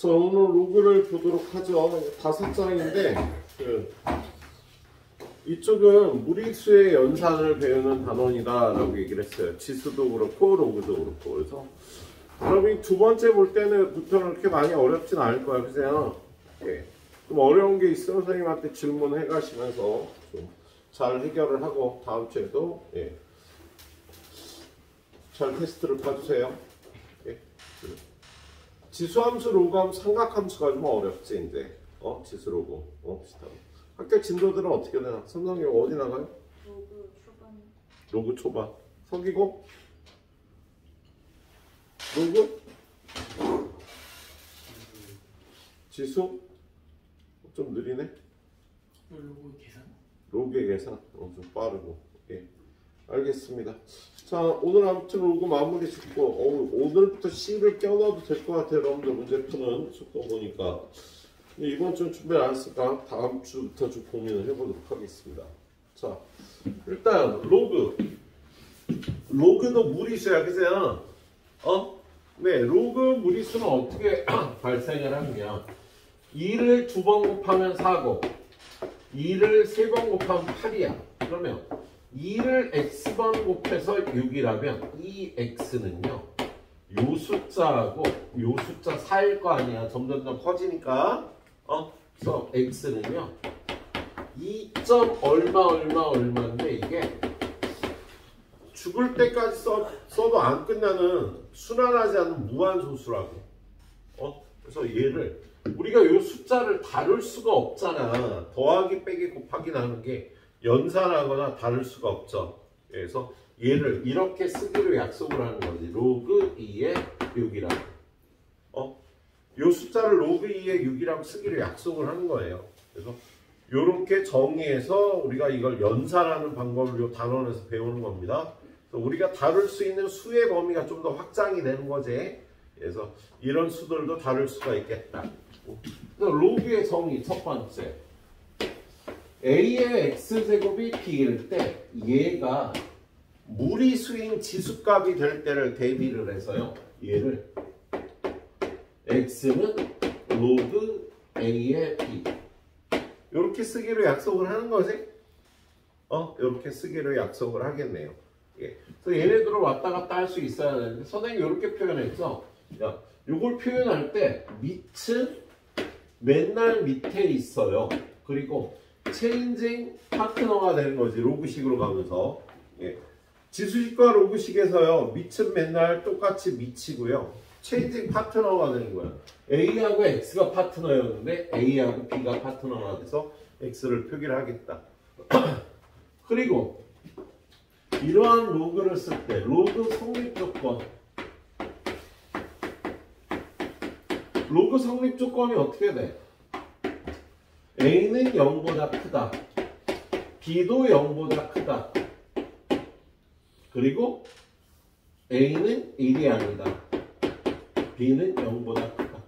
그래서 오늘 로그를 보도록 하죠. 5장인데 이쪽은 무리수의 연산을 배우는 단원이다 라고 얘기를 했어요. 지수도 그렇고 로그도 그렇고. 그래서 여러분이 두 번째 볼 때는 부터는 그렇게 많이 어렵진 않을 거예요. 그죠? 예. 좀 어려운 게 있으면 선생님한테 질문해 가시면서 좀 잘 해결을 하고 다음 주에도 예. 잘 테스트를 봐주세요. 예. 지수함수, 로그함수, 삼각함수가 좀 어렵지 이제. 지수, 로그. 비슷하고. 학교 진도들은 어떻게 되나? 삼성역 어디 나가요? 로그 초반. 로그 초반. 석이고? 로그? 지수? 좀 느리네? 로그 계산? 로그의 계산? 좀 빠르고. 예. 알겠습니다. 자, 오늘 아무튼 로그 마무리 짓고, 오늘부터 C를 껴넣어도 될 것 같아요. 여러분들 문제 푸는 속도 보니까. 이번 주는 준비를 안 했으니까 다음 주부터 좀 고민을 해보도록 하겠습니다. 자, 일단 로그도 무리수야, 그죠? 네, 로그 무리수는 어떻게 발생을 하느냐? 2를 2번 곱하면 4고 2를 3번 곱하면 8이야. 그러면 2를 x번 곱해서 6이라면 이 x는요 요 숫자하고 요 숫자 4일 거 아니야. 점점점 커지니까 그래서 x는요 2. 얼마인데 이게 죽을 때까지 써도 안 끝나는 순환하지 않는 무한소수라고. 그래서 얘를 우리가 요 숫자를 다룰 수가 없잖아. 더하기 빼기 곱하기 나누는 게 연산하거나 다룰 수가 없죠. 그래서 얘를 이렇게 쓰기로 약속을 하는 거지. 로그 2의 6이라고. 요 숫자를 로그 2의 6이라고 쓰기로 약속을 하는 거예요. 그래서 요렇게 정의해서 우리가 이걸 연산하는 방법을 요 단원에서 배우는 겁니다. 그래서 우리가 다룰 수 있는 수의 범위가 좀 더 확장이 되는 거지. 그래서 이런 수들도 다룰 수가 있겠다. 그래서 로그의 정의 첫 번째. A의 x제곱이 B일 때 얘가 무리수인 지수값이 될 때를 대비를 해서요. 얘를 x는 로그 A의 B 이렇게 쓰기로 약속을 하는 거지. 이렇게 쓰기로 약속을 하겠네요. 예. 그래서 얘네들을 왔다 갔다 할 수 있어야 되는데 선생님이 이렇게 표현했죠. 야, 요걸 표현할 때 밑은 맨날 밑에 있어요. 그리고 체인징 파트너가 되는 거지. 로그식으로 가면서. 예. 지수식과 로그식에서요. 밑은 맨날 똑같이 밑이고요. 체인징 파트너가 되는 거예요. A하고 X가 파트너였는데 A하고 B가 파트너가 돼서 X를 표기를 하겠다. 그리고 이러한 로그를 쓸 때 로그 성립 조건. 로그 성립 조건이 어떻게 돼? A는 0보다 크다. B도 0보다 크다. 그리고 A는 1이 아니다. B는 0보다 크다.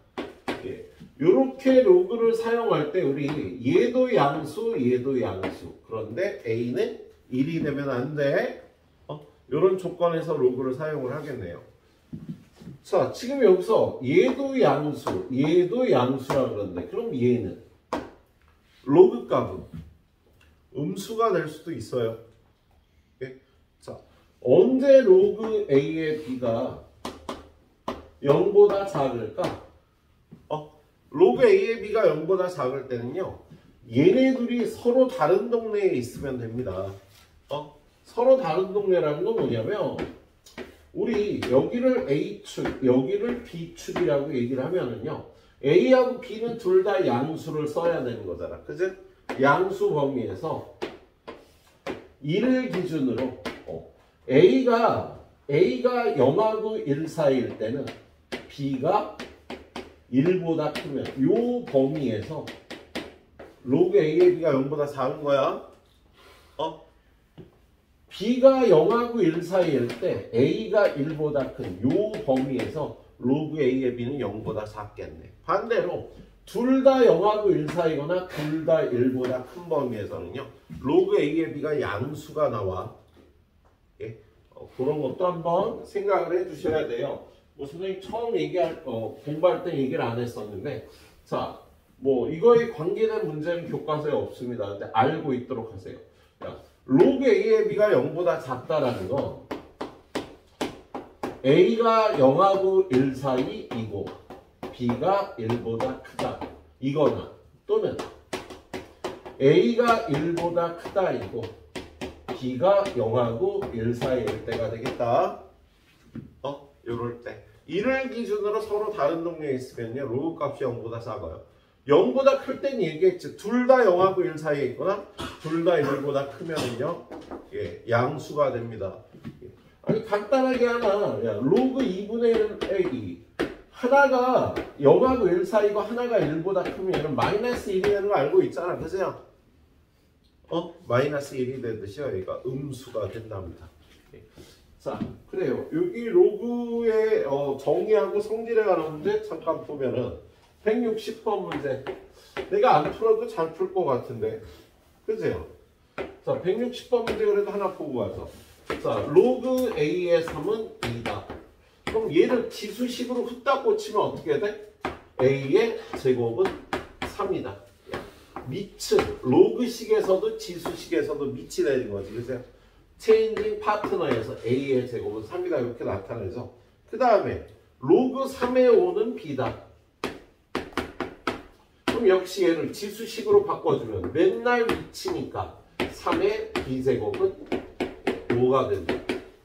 예. 이렇게 로그를 사용할 때 우리 얘도 양수, 얘도 양수. 그런데 A는 1이 되면 안 돼. 이런 조건에서 로그를 사용을 하겠네요. 자, 지금 여기서 얘도 양수, 얘도 양수라 그러는데 그럼 얘는 로그 값은 음수가 될 수도 있어요. 예? 자, 언제 로그 A의 B가 0보다 작을까? 로그 A의 B가 0보다 작을 때는요. 얘네 둘이 서로 다른 동네에 있으면 됩니다. 서로 다른 동네라는 건 뭐냐면 우리 여기를 A축, 여기를 B축이라고 얘기를 하면은요. A하고 B는 둘 다 양수를 써야 되는 거잖아. 그치? 양수 범위에서 1을 기준으로 A가 0하고 1 사이일 때는 B가 1보다 크면 요 범위에서 로그 A의 B가 0보다 작은 거야. B가 0하고 1 사이일 때 A가 1보다 큰 요 범위에서 로그 A의 B는 0보다 작겠네. 반대로 둘 다 0하고 1 사이거나 둘 다 1보다 큰 범위에서는요. 로그 A의 B가 양수가 나와. 예? 그런 것도 한번 생각을 해 주셔야 돼요. 뭐 선생님 처음 공부할 때 얘기를 안 했었는데, 자, 뭐 이거에 관계된 문제는 교과서에 없습니다. 근데 알고 있도록 하세요. 자, 로그 A의 B가 0보다 작다라는 건 A가 0하고 1 사이이고 B가 1보다 크다. 이거나 또는 A가 1보다 크다이고 B가 0하고 1 사이일 때가 되겠다. 요럴 때. 이를 기준으로 서로 다른 동네에 있으면요. 로그 값이 0보다 작아요. 0보다 클 땐 얘기했지. 둘 다 0하고 1 사이에 있거나 둘 다 1보다 크면은요. 예, 양수가 됩니다. 아니 간단하게 하나. 야, 로그 2분의 1 A 하나가 0하고 1 사이고 하나가 1보다 크면 얘는 마이너스 1이 되는 거 알고 있잖아. 그죠? 마이너스 1이 되듯이요. 여기가 음수가 된답니다. 자, 그래요. 여기 로그의 정의하고 성질에 관한 문제 잠깐 보면은 160번 문제. 내가 안 풀어도 잘 풀 것 같은데. 그죠? 자, 160번 문제 그래도 하나 보고 가서. 자, 로그 A의 3은 2다. 그럼 얘를 지수식으로 후딱 고치면 어떻게 돼? A의 제곱은 3이다. 미츠, 로그식에서도 지수식에서도 미치 내린 거지. 그죠? 체인징 파트너에서 A의 제곱은 3이다 이렇게 나타내죠. 그 다음에 로그 3의 5는 B다. 그럼 역시 얘를 지수식으로 바꿔주면 맨날 미치니까 3의 B제곱은 5가 된다.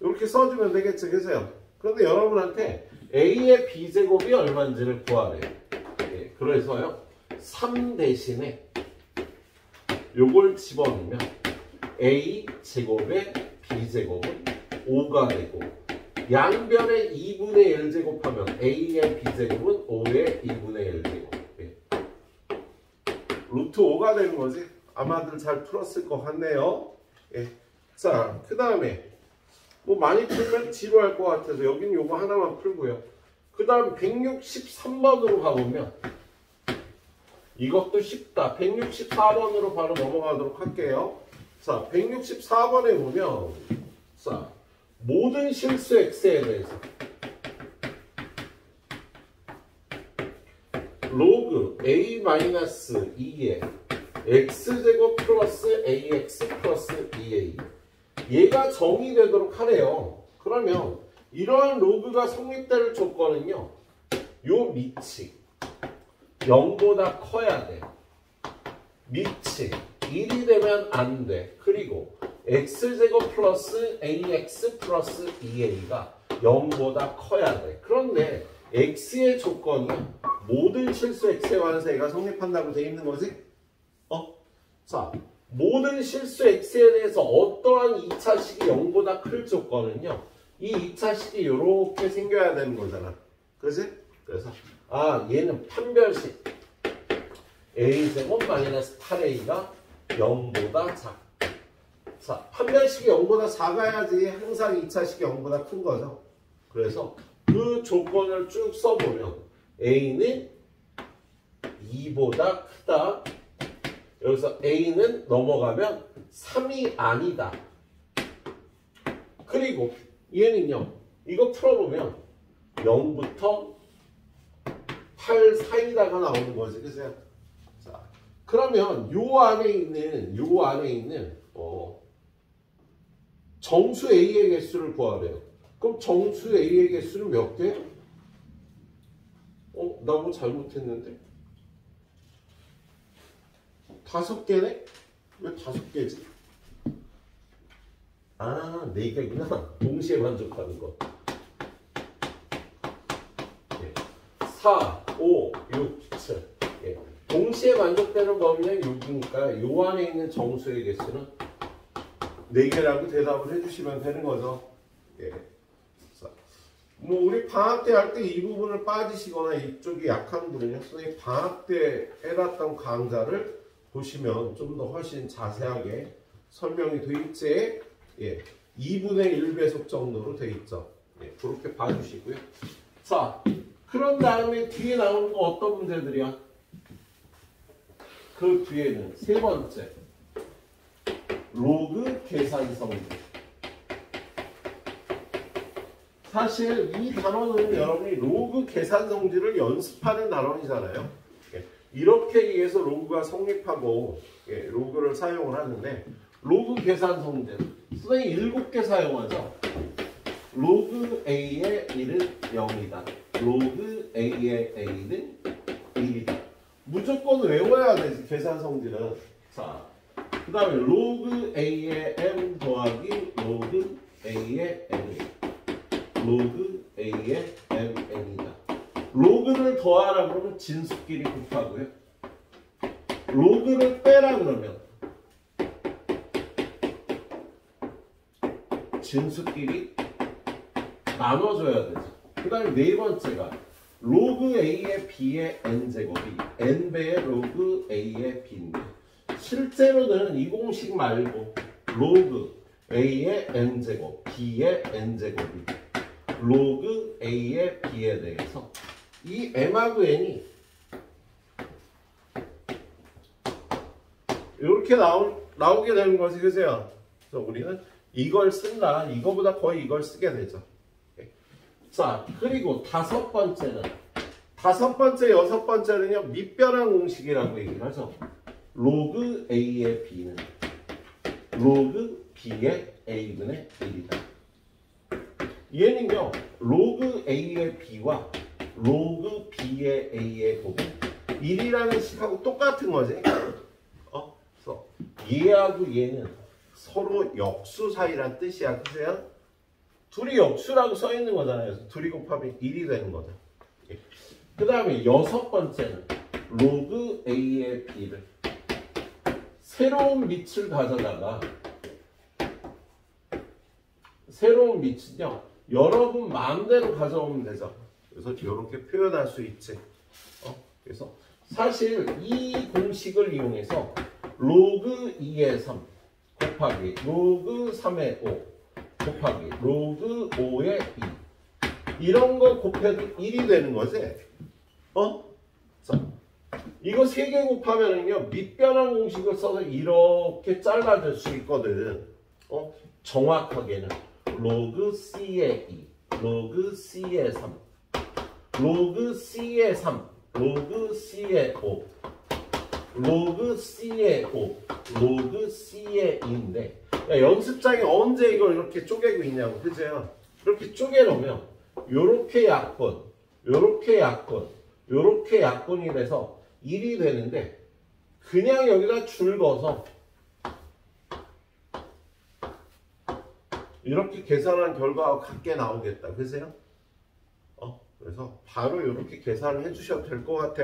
이렇게 써주면 되겠죠. 그죠? 그런데 여러분한테 A의 B제곱이 얼마인지를 구하래요. 예, 그래서요 3 대신에 요걸 집어넣으면 A 제곱에 B 제곱은 5가 되고 양변에 2분의 1 제곱하면 A의 B 제곱은 5의 2분의 1 제곱. 예. 루트 5가 되는 거지. 아마들 잘 풀었을 것 같네요. 예. 자, 그 다음에 뭐 많이 풀면 지루할 것 같아서 여기는 요거 하나만 풀고요. 그 다음 163번으로 가보면 이것도 쉽다. 164번으로 바로 넘어가도록 할게요. 자, 164번에 보면 자, 모든 실수 x에 대해서 로그 a-2의 x제곱 플러스 ax 플러스 2a 얘가 정의되도록 하래요. 그러면 이러한 로그가 성립될 조건은요. 요 밑이 0보다 커야 돼. 밑이 1이 되면 안 돼. 그리고 x제곱 플러스 ax 플러스 2a가 0보다 커야 돼. 그런데 x의 조건이 모든 실수 x에 관해서 얘가 성립한다고 돼 있는 거지? 자, 모든 실수 x에 대해서 어떠한 2차식이 0보다 클 조건은요. 이 2차식이 이렇게 생겨야 되는 거잖아. 그렇지? 그래서 얘는 판별식 a제곱 마이너스 8a가 0보다 작다. 자, 판별식이 0보다 작아야지 항상 2차식이 0보다 큰 거죠. 그래서 그 조건을 쭉 써보면 a는 2보다 크다. 여기서 a는 넘어가면 3이 아니다. 그리고 얘는요. 이거 풀어보면 0부터 8 사이다가 나오는 거지. 그죠? 자, 그러면 요 안에 있는 정수 a의 개수를 구하래요. 그럼 정수 a의 개수는 몇 개? 나 뭐 잘못했는데? 5개네? 왜 5개지? 4개구나. 동시에 만족하는 거. 4, 5, 6, 7. 예. 동시에 만족되는 범위는 6이니까 요 안에 있는 정수의 개수는 4개라고 대답을 해주시면 되는 거죠. 예. 자, 뭐 우리 방학 때 할 때 이 부분을 빠지시거나 이쪽이 약한 분은요. 선생님 방학 때 해놨던 강좌를 보시면 좀 더 훨씬 자세하게 설명이 돼 있지. 예. 2분의 1배속 정도로 돼 있죠. 예. 그렇게 봐주시고요. 자, 그런 다음에 뒤에 나오는 거 어떤 문제들이야? 그 뒤에는 세 번째 로그 계산성. 사실 이 단원은 여러분이 로그 계산 성질을 연습하는 단원이잖아요. 이렇게 의해서 로그가 성립하고 로그를 사용을 하는데 로그 계산 성질 선생님 7개 사용하죠. 로그 A의 1은 0이다. 로그 A의 A는 1이다. 무조건 외워야 되지 계산 성질은. 자, 그 다음에 로그 A의 M 더하기 로그 A의 N 로그 A의 MN이다. 로그를 더하라 그러면 진수끼리 곱하고요. 로그를 빼라 그러면 진수끼리 나눠줘야 되죠. 그 다음에 네 번째가 로그 A의 B의 N제곱이 N배의 로그 A의 B인데 실제로는 이 공식 말고 로그 A의 N제곱 B의 N제곱이 로그 A의 B에 대해서 이 M하고 N이 이렇게 나오게 되는 것이 그죠? 그래서 우리는 이걸 쓴다. 이거보다 거의 이걸 쓰게 되죠. 자, 그리고 다섯 번째, 여섯 번째는요, 밑변환 공식이라고 얘기를 하죠. 로그 A의 B는 로그 B의 A분의 1이다. 얘는요, 로그 A의 B와 로그 B의 A의 곱은 1이라는 식하고 똑같은 거지. 그래서 얘하고 얘는 서로 역수 사이란 뜻이야. 그죠? 둘이 역수라고 써 있는 거잖아요. 그래서 둘이 곱하면 1이 되는 거죠. 그 다음에 여섯 번째는 로그 A의 B를 새로운 밑을 가져다가 새로운 밑은요 여러분 마음대로 가져오면 되죠. 그래서 이렇게 표현할 수 있지. 그래서 사실 이 공식을 이용해서 로그 2의 3 곱하기 로그 3의 5 곱하기 로그 5의 2 이런 거 곱해도 1이 되는 거지. 자, 이거 3개 곱하면은요 밑변환 공식을 써서 이렇게 잘라줄 수 있거든. 정확하게는 로그 C의 2 로그 C의 3 로그 C의 3 로그 C의 5 로그 C의 5 로그 C의 2인데 연습장에 언제 이걸 이렇게 쪼개고 있냐고. 그죠? 이렇게 쪼개놓으면 요렇게 약분 요렇게 약분 요렇게 약분이 돼서 1이 되는데 그냥 여기다 줄 그어서 이렇게 계산한 결과와 같게 나오겠다. 그세요? 그래서 바로 이렇게 계산을 해주셔도 될 것 같아.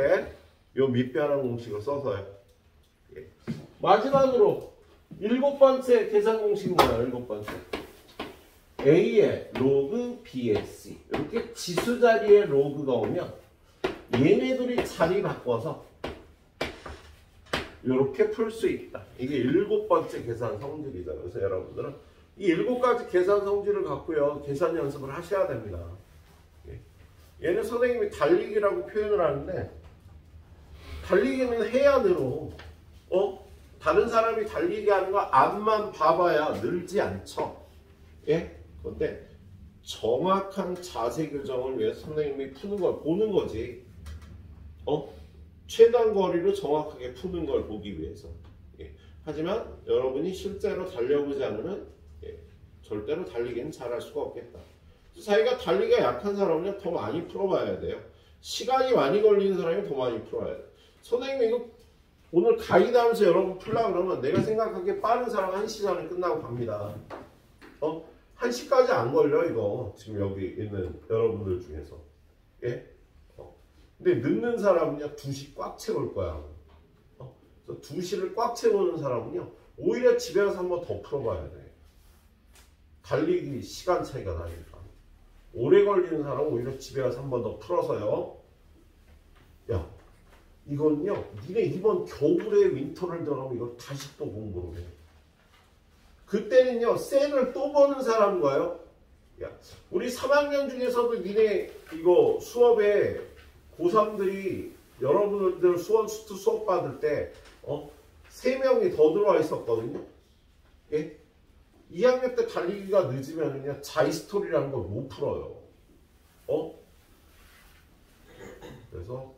요 밑변환 공식을 써서요. 마지막으로 7번째 계산 공식은 뭐야? 7번째 A의 로그 B의 C 이렇게 지수 자리에 로그가 오면 얘네들이 자리 바꿔서 이렇게 풀 수 있다. 이게 7번째 계산 성질이죠. 그래서 여러분들은 이 7가지 계산 성질을 갖고요 계산 연습을 하셔야 됩니다. 얘는 선생님이 달리기라고 표현을 하는데 달리기는 해야 늘어. 다른 사람이 달리기 하는 거 앞만 봐봐야 늘지 않죠. 그런데 정확한 자세 교정을 위해서 선생님이 푸는 걸 보는 거지. 최단 거리를 정확하게 푸는 걸 보기 위해서. 하지만 여러분이 실제로 달려보지 않으면 절대로 달리기는 잘할 수가 없겠다. 자기가 달리기가 약한 사람은 더 많이 풀어봐야 돼요. 시간이 많이 걸리는 사람이 더 많이 풀어야 돼요. 선생님이 이거 오늘 가이드 하면서 여러분 풀려고 그러면 내가 생각하기에 빠른 사람 1시 전에 끝나고 갑니다. 1시까지 안 걸려 이거. 지금 여기 있는 여러분들 중에서. 근데 늦는 사람은요 2시 꽉 채울 거야. 그래서 2시를 꽉 채우는 사람은요 오히려 집에 가서 한번 더 풀어봐야 돼. 달리기 시간 차이가 나니까. 오래 걸리는 사람은 오히려 집에 가서 한 번 더 풀어서요. 야, 이건요, 니네 이번 겨울에 윈터를 들어가면 이걸 다시 또 공부를 해. 그때는요, 셀을 또 보는 사람과요. 야, 우리 3학년 중에서도 니네 이거 수업에 고3들이 여러분들 수원수투 수업 받을 때 3명이 더 들어와 있었거든요. 2학년 때 달리기가 늦으면요 자이스토리라는 걸 못 풀어요. 그래서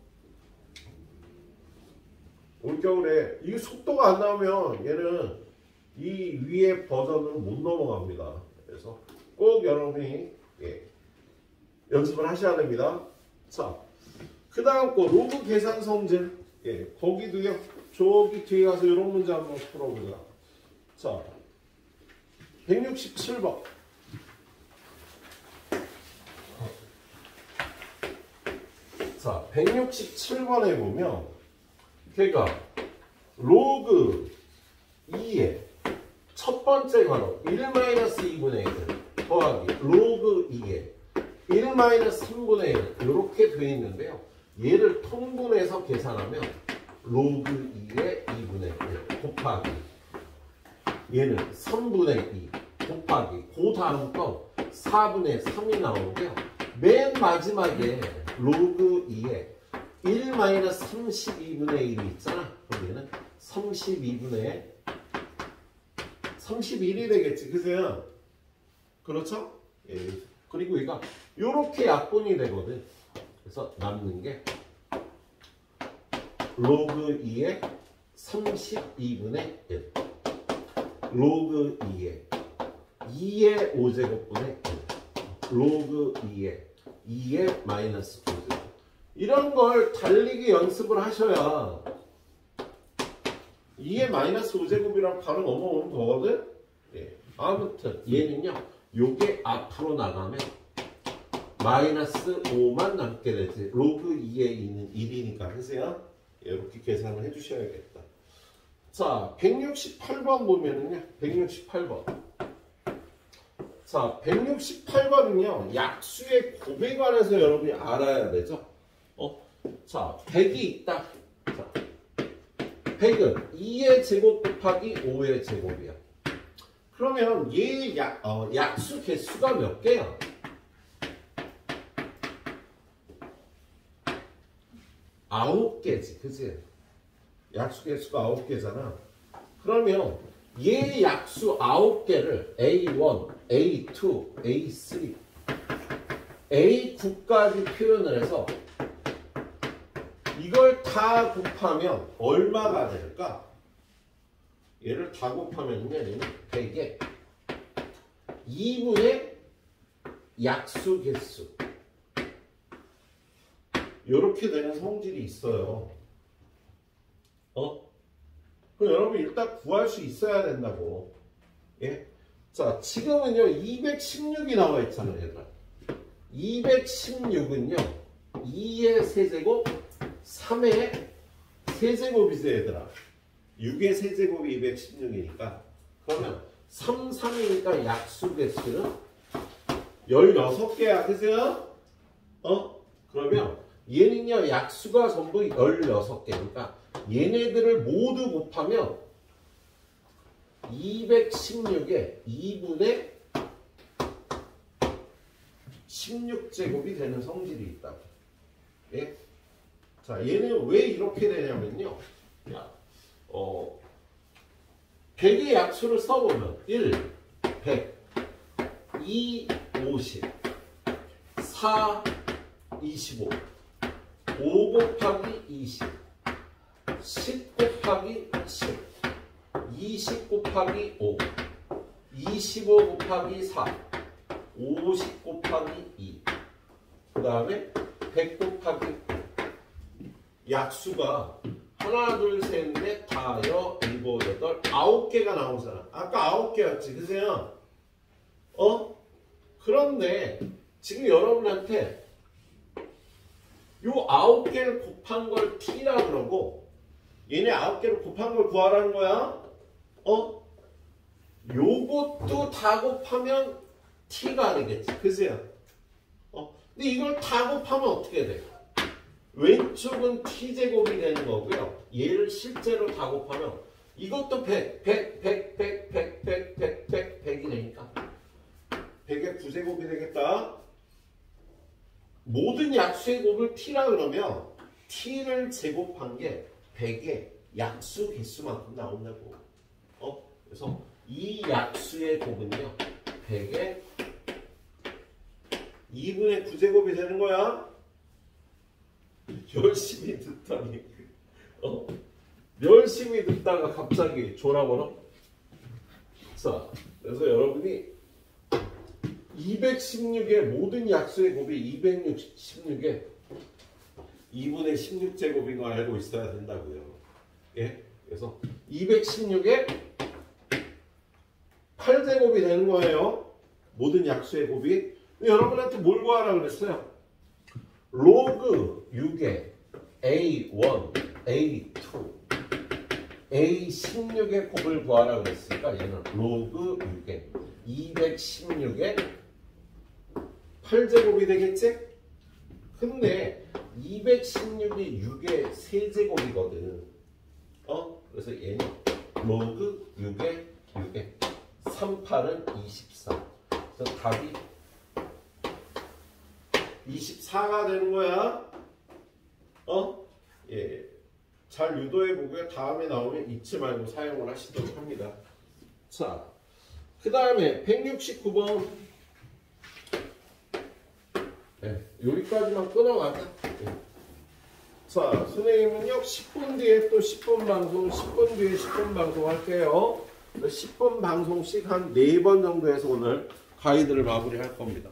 올겨울에 이 속도가 안 나오면 얘는 이 위에 버전을 못 넘어갑니다. 그래서 꼭 여러분이 연습을 하셔야 됩니다. 자, 그 다음 거 로그 계산 성질. 거기도요. 저기 뒤에 가서 이런 문제 한번 풀어보자. 자, 167번. 자, 167번에 보면 걔가 로그 2의 첫 번째 괄호 1-2분의 1 더하기 로그 2의 1-3분의 1 이렇게 되어 있는데요. 얘를 통분해서 계산하면 로그 2의 2분의 1 곱하기 얘는 3분의 2 곱하기 그 다음 거 4분의 3이 나오고요. 맨 마지막에 로그 2의 1-32분의 1이 있잖아. 그럼 얘는 31이 되겠지. 그죠? 그렇죠? 그리고 얘가 이렇게 약분이 되거든. 그래서 남는 게 로그 2의 32분의 1 로그 2의 5제곱분의 1 로그 2의 마이너스 5제곱 이런 걸 달리기 연습을 하셔야 2의 마이너스 5제곱이랑 바로 넘어오는 거거든. 아무튼 얘는요. 요게 앞으로 나가면 마이너스 5만 남게 되지. 로그 2에 있는 1이니까 하세요. 이렇게 계산을 해주셔야겠다. 자, 168번 보면은요. 168번. 자, 168번은요. 약수의 곱에 관해서 여러분이 알아야 되죠. 자, 100이 있다. 자, 100은 2의 제곱 곱하기 5의 제곱이야. 그러면 얘 약수 개수가 몇 개야? 9개지, 그치? 약수 개수가 9개잖아. 그러면 얘 약수 9개를 A1, A2, A3, A9까지 표현을 해서 이걸 다 곱하면 얼마가 될까? 얘를 다 곱하면요, 얘는 100에 2분의 약수 개수 이렇게 되는 성질이 있어요. 그럼 여러분 일단 구할 수 있어야 된다고. 자, 지금은요 216이 나와 있잖아요, 얘들아. 216은요 2의 세제곱 3의 세제곱이죠, 얘들아. 6의 세제곱이 216이니까 그러면 3, 3이니까 약수 개수는 16개야, 그죠? 그러면 얘는요 약수가 전부 16개니까 얘네들을 모두 곱하면 216에 2분의 16제곱이 되는 성질이 있다고. 자, 얘는 왜 이렇게 되냐면요. 100의 약수를 써보면 1, 100, 2, 50, 4, 25, 5 곱하기 20, 10 곱하기 10, 20 곱하기 5, 25 곱하기 4, 50 곱하기 2, 그 다음에 100 곱하기 5. 약수가 하나, 둘, 셋, 넷, 다여, 일곱, 여덟, 9개가 나오잖아. 아까 9개였지, 그세요? 그런데 지금 여러분한테 요 9개를 곱한 걸 t라 그러고 얘네 9개를 곱한 걸 구하라는 거야. 요것도 다 곱하면 t가 되겠지, 그세요? 근데 이걸 다 곱하면 어떻게 돼? 왼쪽은 t제곱이 되는 거고요. 얘를 실제로 다 곱하면 이것도 100, 100, 100, 100, 100, 100, 100, 100, 100이 되니까 100의 9제곱이 되겠다. 모든 약수의 곱을 t라 그러면 t를 제곱한 게 100의 약수 개수만큼 나온다고. 그래서 이 약수의 곱은요 100의 2분의 9제곱이 되는 거야. 열심히 듣다니. 열심히 듣다가 갑자기 졸아버려. 자, 그래서 여러분이 216의 모든 약수의 곱이 216의 2분의 16제곱인 걸 알고 있어야 된다고요. 예? 그래서 216의 8제곱이 되는 거예요. 모든 약수의 곱이. 여러분한테 뭘 구하라 그랬어요? 로그 6의 A1, A2, A16의 곱을 구하라 그랬으니까 얘는 로그 6의 216의 8제곱이 되겠지? 근데 216이 6의 세제곱이거든. 그래서 얘는 로그 6의 38은 24. 그래서 답이 24가 되는 거야. 예. 잘 유도해 보고요. 다음에 나오면 잊지 말고 사용을 하시도록 합니다. 자, 그 다음에 169번. 네, 여기까지만 끊어가자. 네. 자, 선생님은요 10분 뒤에 또 10분 방송, 10분 뒤에 10분 방송 할게요. 10분 방송씩 한 4번 정도 해서 오늘 가이드를 마무리할 겁니다.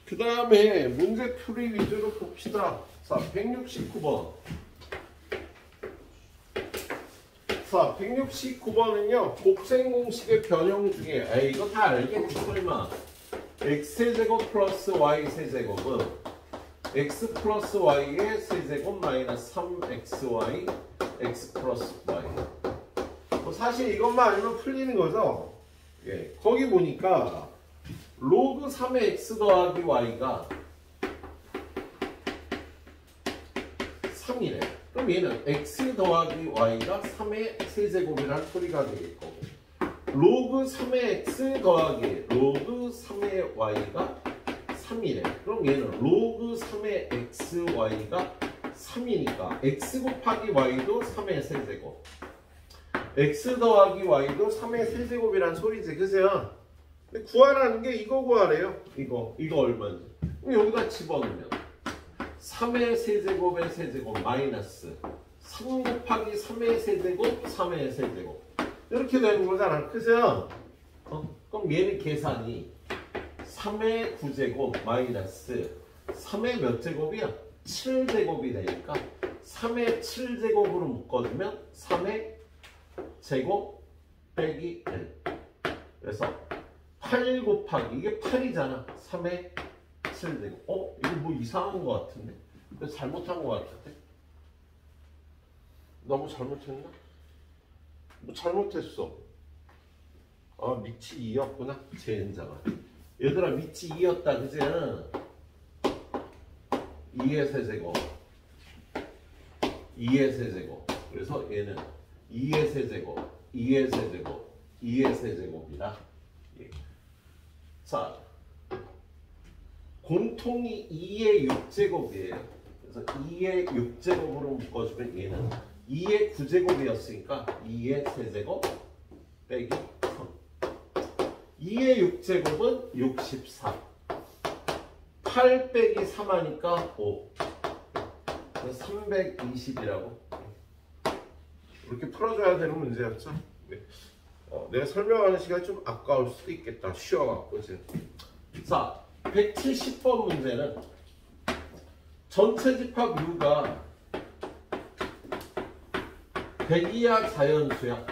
그 다음에 문제풀이 위주로 봅시다. 자, 169번. 자, 169번은요 곱셈 공식의 변형 중에 이거 다 알겠지 설마. x제곱 플러스 y세제곱은 x 플러스 y의 세제곱 마이너스 3xy x 플러스 y. 사실 이것만 알면 풀리는 거죠. 예, 거기 보니까 로그 3의 x 더하기 y가 3이래. 그럼 얘는 x 더하기 y가 3의 세제곱이라는 소리가 되겠고, 로그 3의 x 더하기 로그 3의 y가 3이래. 그럼 얘는 로그 3의 xy가 3이니까 x 곱하기 y도 3의 세제곱, x 더하기 y도 3의 세제곱이란 소리지, 그죠? 근데 구하라는 게 이거 구하래요. 이거 얼마인지. 그럼 여기다 집어넣으면 3의 세제곱의 세제곱 마이너스 3 곱하기 3의 세제곱 3의 세제곱 이렇게 되는 거잖아, 그죠? 그럼 얘는 계산이 3의 9제곱 마이너스 3의 몇 제곱이야? 7제곱이 되니까 3의 7제곱으로 묶어주면 3의 제곱 빼기 1. 그래서 8 곱하기 이게 8이잖아. 3의 7제곱. 이거 뭐 이상한 거 같은데? 잘못한 거 같은데? 너무 잘못했나? 뭐 잘못했어. 밑이 2였구나. 제-N자가. 얘들아 밑이 2였다. 그지? 2의 세제곱. 2의 세제곱. 그래서 얘는 2의 세제곱, 2의 세제곱, 2의 세제곱이다. 예. 자, 공통이 2의 6제곱이에요. 그래서 2의 6제곱으로 묶어주면 얘는 2의 9제곱이었으니까 2의 세제곱 빼기 3. 2의 6제곱은 64. 8 빼기 3 하니까 5. 320이라고. 이렇게 풀어줘야 되는 문제였죠. 네. 내가 설명하는 시간이 좀 아까울 수도 있겠다. 쉬어갖고 지금. 자, 170번 문제는 전체 집합 U가 100 이하 자연수야.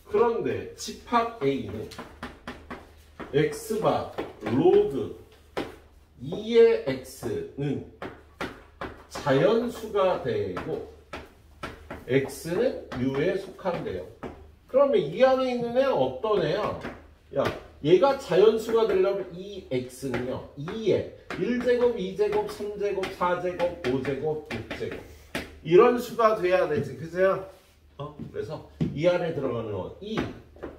그런데 집합 A는 x바 로그 2의 x는 자연수가 되고 x는 U에 속한대요. 그러면 이 안에 있는 애는 어떤 애야? 야, 얘가 자연수가 되려면 이 x는요 2에 1제곱, 2제곱, 3제곱, 4제곱, 5제곱, 6제곱 이런 수가 돼야 되지, 그죠? 그래서 이 안에 들어가는 건 2,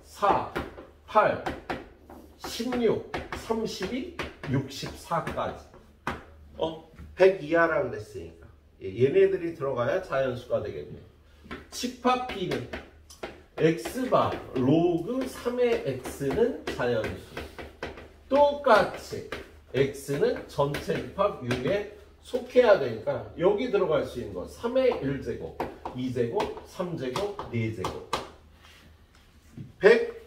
4, 8, 16, 32, 64까지 100 이하라 그랬으니까 얘네들이 들어가야 자연수가 되겠네. 집합 B는 x바 로그 3의 x는 자연수. 똑같이 x는 전체 집합 U에 속해야 되니까 여기 들어갈 수 있는 거 3의 1제곱, 2제곱, 3제곱, 4제곱. 100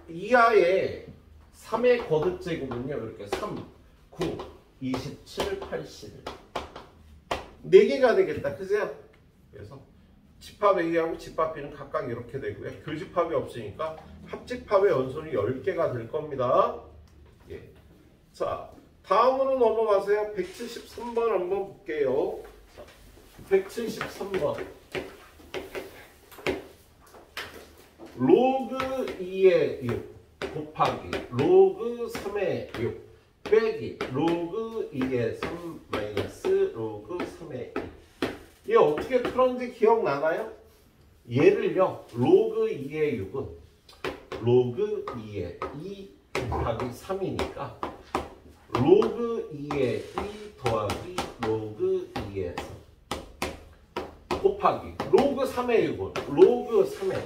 이하의 3의 거듭제곱은요. 이렇게 3, 9, 27, 81. 4개가 되겠다. 그죠? 그래서 집합 A하고 집합 B는 각각 이렇게 되고요. 교집합이 없으니까 합집합의 연손이 10개가 될 겁니다. 예. 자, 다음으로 넘어가세요. 173번 한번 볼게요. 173번. 로그 2의 6 곱하기 로그 3의 6 빼기 로그 2의 3 마이너스 로그 3의 2. 이게 어떻게 풀었는지 기억나나요? 얘를요. 로그 2의 6은 로그 2의 2 곱하기 3이니까 로그 2의 2 더하기 로그 2의 3 곱하기 로그 3의 6은 로그 3의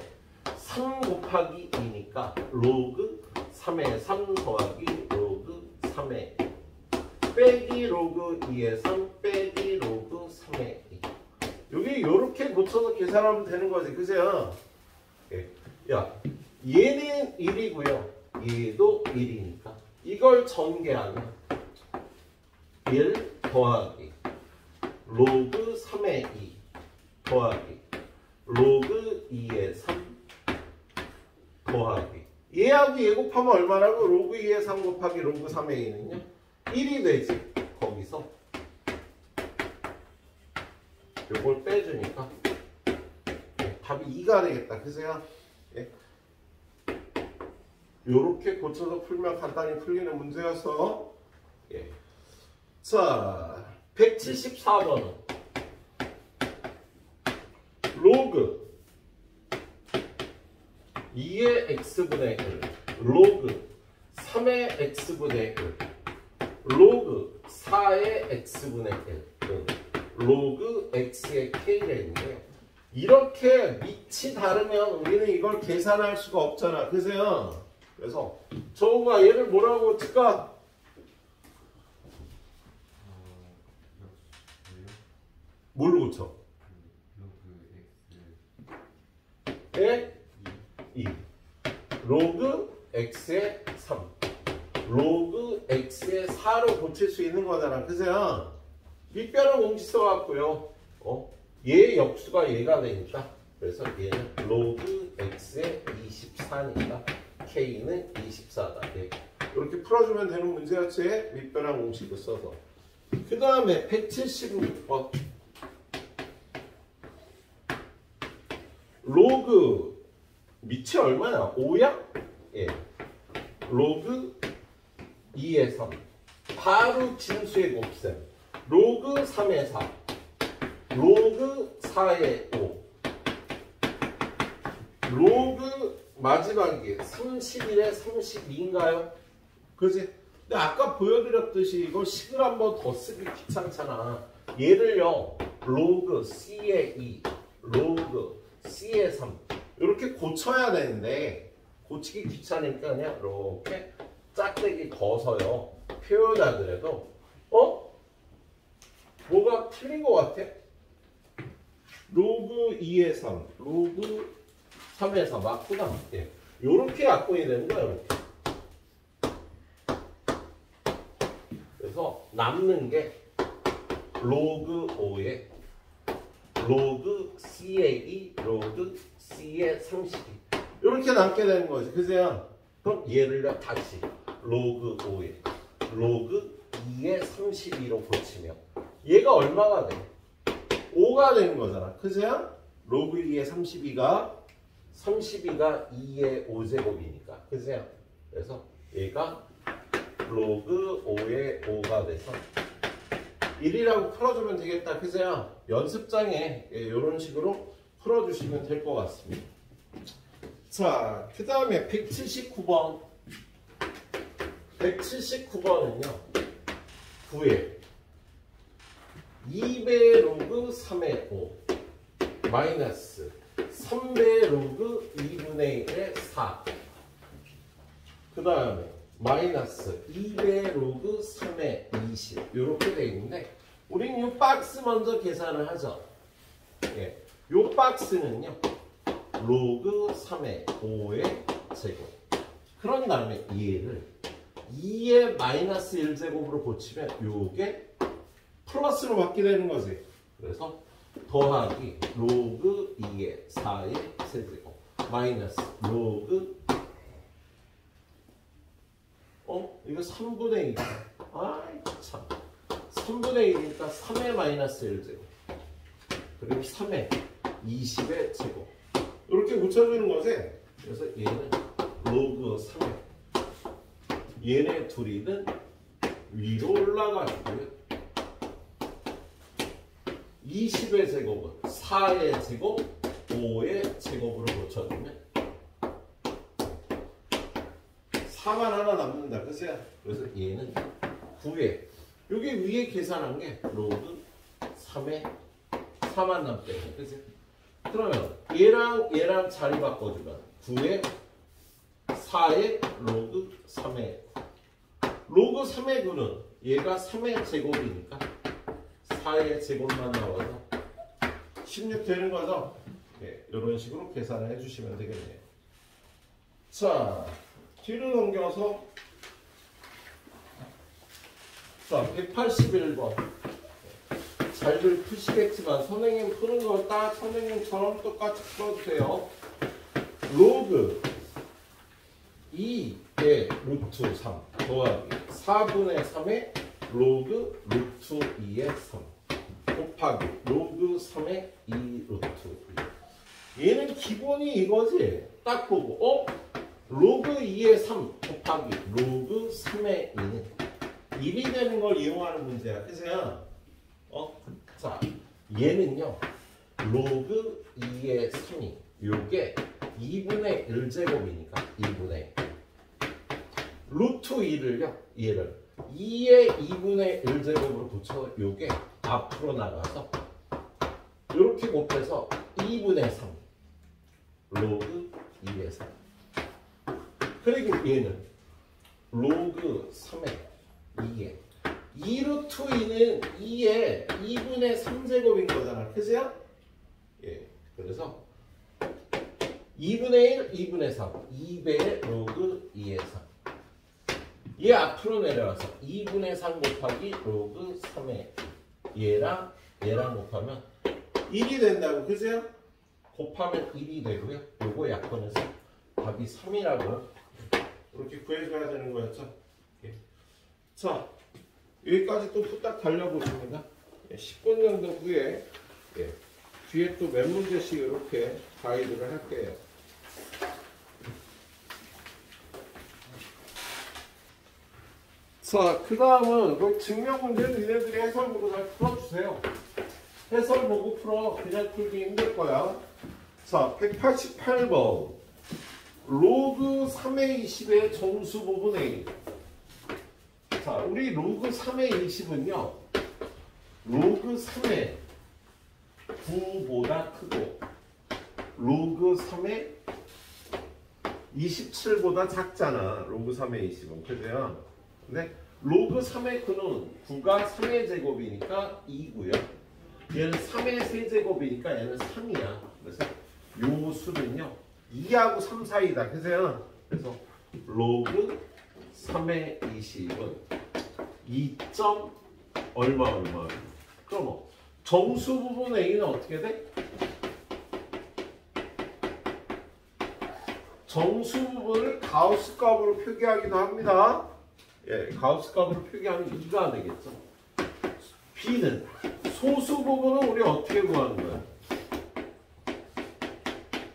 3 곱하기 2니까 로그 3의 3 더하기 로그 3의 2 빼기 로그 2의 3 빼기 로그 3의 2. 여기 이렇게 고쳐서 계산하면 되는 거지. 그죠? 야, 얘는 1이고요. 얘도 1이니까 이걸 전개하면 1 더하기 로그 3의 2 더하기 로그 2의 3 더하기 얘하고 얘 곱하면 얼마라고? 로그 2의 3 곱하기 로그 3의 2는요? 1이 되지. 거기서 요걸 빼주니까 답이 2가 되겠다. 그죠? 예. 요렇게 고쳐서 풀면 간단히 풀리는 문제여서 예. 자, 174번은 로그 2의 x분의 1 로그 3의 x분의 1 로그 4의 x분의 1 로그 x의 k인데요. 이렇게 밑이 다르면 우리는 이걸 계산할 수가 없잖아. 그죠? 그래서 저우가 얘를 뭐라고 칠까? 뭘로 고쳐? 에 2 로그 x의 3 로그 x의 4로 고칠 수 있는 거잖아. 그죠? 밑변은 공식 써갖고요. 얘의 역수가 얘가 되니까 그래서 얘는 로그 x의 24니까 k는 24다. 네. 이렇게 풀어주면 되는 문제였지. 밑변한 공식을 써서. 그 다음에 176번 로그 밑이 얼마야? 5야? 예. 로그 2의 3 바로 진수의 곱셈 로그 3의 4 로그 4의 5 로그 마지막에 31에 32인가요? 그지? 근데 아까 보여드렸듯이 이걸 식을 한번 더 쓰기 귀찮잖아. 얘를요 로그 C의 2 로그 C의 3 이렇게 고쳐야 되는데 고치기 귀찮으니까 그냥 이렇게 짝대기 거서요 표현하더라도 뭐가 틀린 것 같아? 로그 2의 3 로그 3의 4 맞구나. 예. 요렇게 약분이 되는 거야. 이렇게. 그래서 남는 게 로그 5의 로그 C의 2 로그 C의 32 이렇게 남게 되는 거지. 그죠? 그럼 얘를 다시 로그 5의 로그 2의 32로 고치면 얘가 얼마가 돼? 5가 되는 거잖아. 그죠? 로그 2의 32가 2의 5제곱이니까. 그죠? 그래서 얘가 로그 5의 5가 돼서 1이라고 풀어주면 되겠다. 그죠? 연습장에 이런 식으로 풀어주시면 될 것 같습니다. 자, 그 다음에 179번. 179번은요. 9에 2배 로그 3의 5 마이너스 3배 로그 2분의 1의 4. 그 다음에 마이너스 2배 로그 3의 20. 이렇게 되어 있는데 우리는 이 박스 먼저 계산을 하죠. 예, 이 박스는요. 로그 3의 5의 제곱. 그런 다음에 얘를 2의 마이너스 1제곱으로 고치면 요게 플러스로 바뀌게 되는 거지. 그래서 더하기 로그 2의 4의 세제곱 마이너스 로그 이거 3분의 1. 아이 참 3분의 1이니까 3의 마이너스 1제곱 그리고 3의 20의 제곱 이렇게 고쳐주는 거지. 그래서 얘는 로그 3의 얘네 둘이는 위로 올라가고요. 20의 제곱은 4의 제곱, 5의 제곱으로 고쳐주면 4만 하나 남는다. 그래서 얘는 9에 여기 위에 계산한 게 로그 3의 4만 남대요. 그치? 그러면 얘랑 자리 바꿔주면 9에 4의 로그 3의 9. 로그 3의 9는 얘가 3의 제곱이니까 4의 제곱만 나와서 16 되는 거죠? 네, 이런 식으로 계산을 해주시면 되겠네요. 자, 뒤로 넘겨서 자, 181번. 잘들 푸시겠지만 선생님 푸는 건 딱 선생님처럼 똑같이 풀어주세요. 로그 2의 루트 3 더하기 4분의 3의 로그 루트 2의 3 곱하기 로그 3의 2 루트 2. 얘는 기본이 이거지. 딱 보고 로그 2의 3 곱하기 로그 3의 2는 1이 되는 걸 이용하는 문제야. 그죠? 자, 얘는요 로그 2의 3이 요게 2분의 1제곱이니까 2분의 1 루트 2를요 얘를 2의 2분의 1제곱으로 붙여 요게 앞으로 나가서 이렇게 곱해서 2분의 3 로그 2의 3 그리고 얘는 로그 3의 2에 2루트 2는 2의 2분의 3제곱인 거잖아. 그죠? 예, 그래서 2분의 1, 2분의 3 2배 로그 2의 3 얘 앞으로 내려와서 2분의 3 곱하기 로그 3의 얘랑 곱하면 1이 된다고. 그죠? 곱하면 1이 되고요. 요거 약분해서 답이 3이라고 이렇게 구해줘야 되는 거였죠. 예. 자, 여기까지 또 후딱 달려보십니다. 10분 정도 후에 뒤에 또 몇 문제씩 이렇게 가이드를 할게요. 자, 그 다음은 그 증명 문제는 니네들이 해설 보고 잘 풀어주세요. 해설 보고 풀어. 그냥 풀기 힘들 거야. 자, 188번. 로그 3의 20의 정수 부분 A. 자, 우리 로그 3의 20은요. 로그 3의 9보다 크고 로그 3의 27보다 작잖아. 로그 3의 20은. 그죠? 근데 로그 3의 9는 9가 3의 제곱이니까 2고요. 얘는 3의 세제곱이니까 얘는 3이야. 그래서 요 수는요. 2하고 3 사이다. 그죠? 그래서 로그 3의 20은 2. 얼마. 그럼 정수 부분 A는 어떻게 돼? 정수 부분을 가우스 값으로 표기하기도 합니다. 예, 가우스 값으로 표기하면 2가 되겠죠. B는 소수 부분은 우리 어떻게 구하는 거야?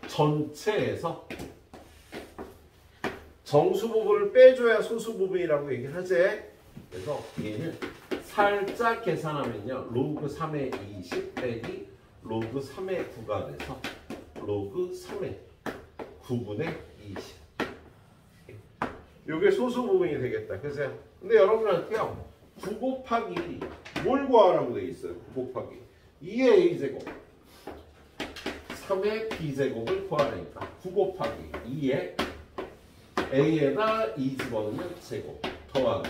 전체에서 정수 부분을 빼줘야 소수 부분이라고 얘기를 하지. 그래서 얘는 살짝 계산하면요. 로그 3의 20 빼기 로그 3의 9가 돼서 로그 3의 9분의 20. 이게 소수 부분이 되겠다. 그래서 근데 여러분한테요. 9 곱하기 뭘 구하라고 돼 있어요. 9 곱하기 2의 a제곱 3의 b제곱을 구하라니까 9 곱하기 2에 a에다 2 집어넣으면 제곱 더하기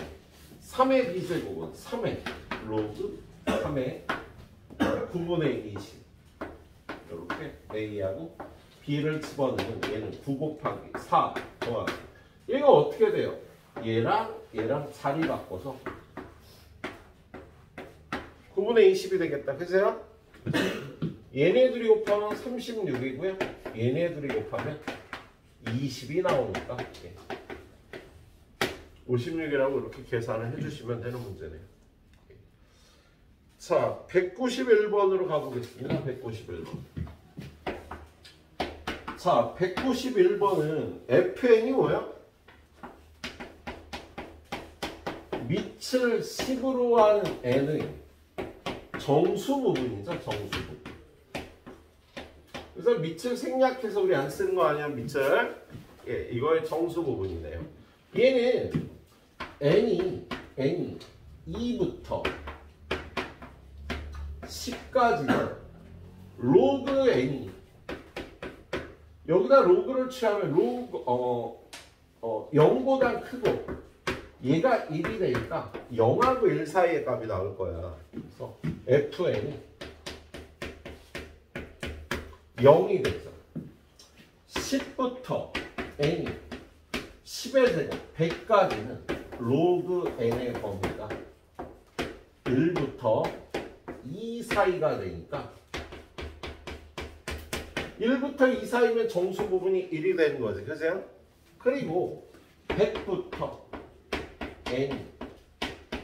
3의 b제곱은 3의 로그 3의 9분의 20 이렇게 a하고 b를 집어넣으면 얘는 9 곱하기 4 더하기 얘가 어떻게 돼요? 얘랑 자리 바꿔서 9분의 20이 되겠다. 그죠? 얘네 둘이 곱하면 36이고요. 얘네 둘이 곱하면 20이 나오니까 56이라고 이렇게 계산을 해주시면 되는 문제네요. 자, 191번으로 가보겠습니다. 191번. 자, 191번은 fn이 뭐야? 밑을 10으로 하는 n의 정수 부분이죠. 정수 부분. 그래서 밑을 생략해서 우리 안 쓰는 거 아니야? 밑을. 예, 이거의 정수 부분이네요. 얘는 n이 2부터 10까지는 로그 n이 여기다 로그를 취하면 로그 0보다 크고 얘가 1이 되니까 0하고 1 사이의 값이 나올 거야. 그래서 fn이 0이 되죠. 10부터 n이 10의 제곱 100까지는 로그 n의 범위가 1부터 2 사이가 되니까 1부터 2 사이면 정수 부분이 1이 되는 거지. 그죠? 그리고 100부터 n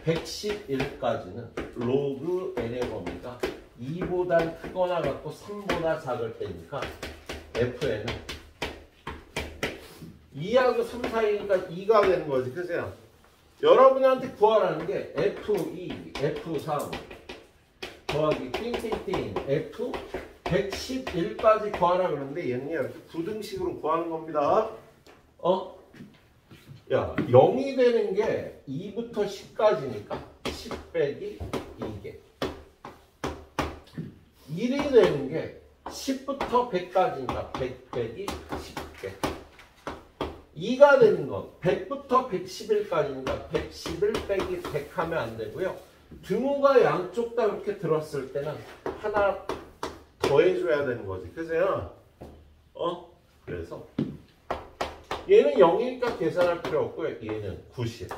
111까지는 로그 n의 범위가 2보다 크거나 같고 3보다 작을 테니까 fn은 2하고 3 사이니까 2가 되는 거지. 그죠? 여러분한테 구하라는 게 f2, f3 더하기 띵띵띵 f 111까지 구하라 그러는데 얘는 이렇게 부등식으로 구하는 겁니다. 야, 0이 되는 게 2부터 10까지니까 10 빼기 2개. 1이 되는 게 10부터 100까지니까 100 빼기 10개. 2가 되는 건 100부터 111까지니까 111 빼기 100 하면 안 되고요. 등호가 양쪽 다 이렇게 들었을 때는 하나 더해줘야 되는 거지. 그죠? 그래서 얘는 0이니까 계산할 필요 없고요. 얘는 90.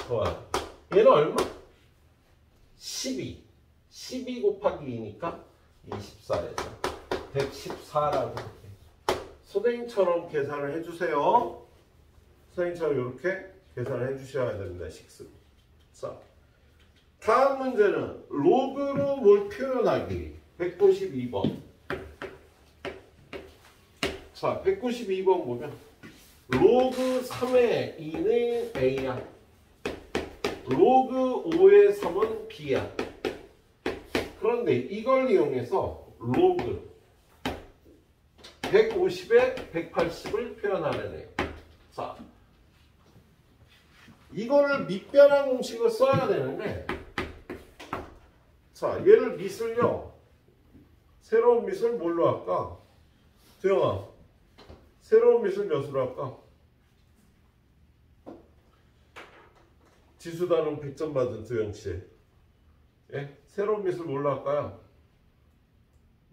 좋아요. 얘는 얼마? 12. 12 곱하기 2니까 24에서 114라고 선생님처럼 계산을 해주세요. 선생님처럼 이렇게 계산을 해주셔야 됩니다. 식습. 자, 다음 문제는 로그로 뭘 표현하기. 192번. 자, 192번 보면 로그 3의 2는 A야. 로그 5의 3은 B야. 그런데 이걸 이용해서 로그 150에 180을 표현하려네요. 자, 이거를 밑변환 공식을 써야 되는데, 자, 얘를 밑을요, 새로운 밑을 뭘로 할까? 두영아, 새로운 밑을 몇으로 할까? 지수단원 100점 받은 두영씨. 예? 새로운 밑을 뭘로 할까요?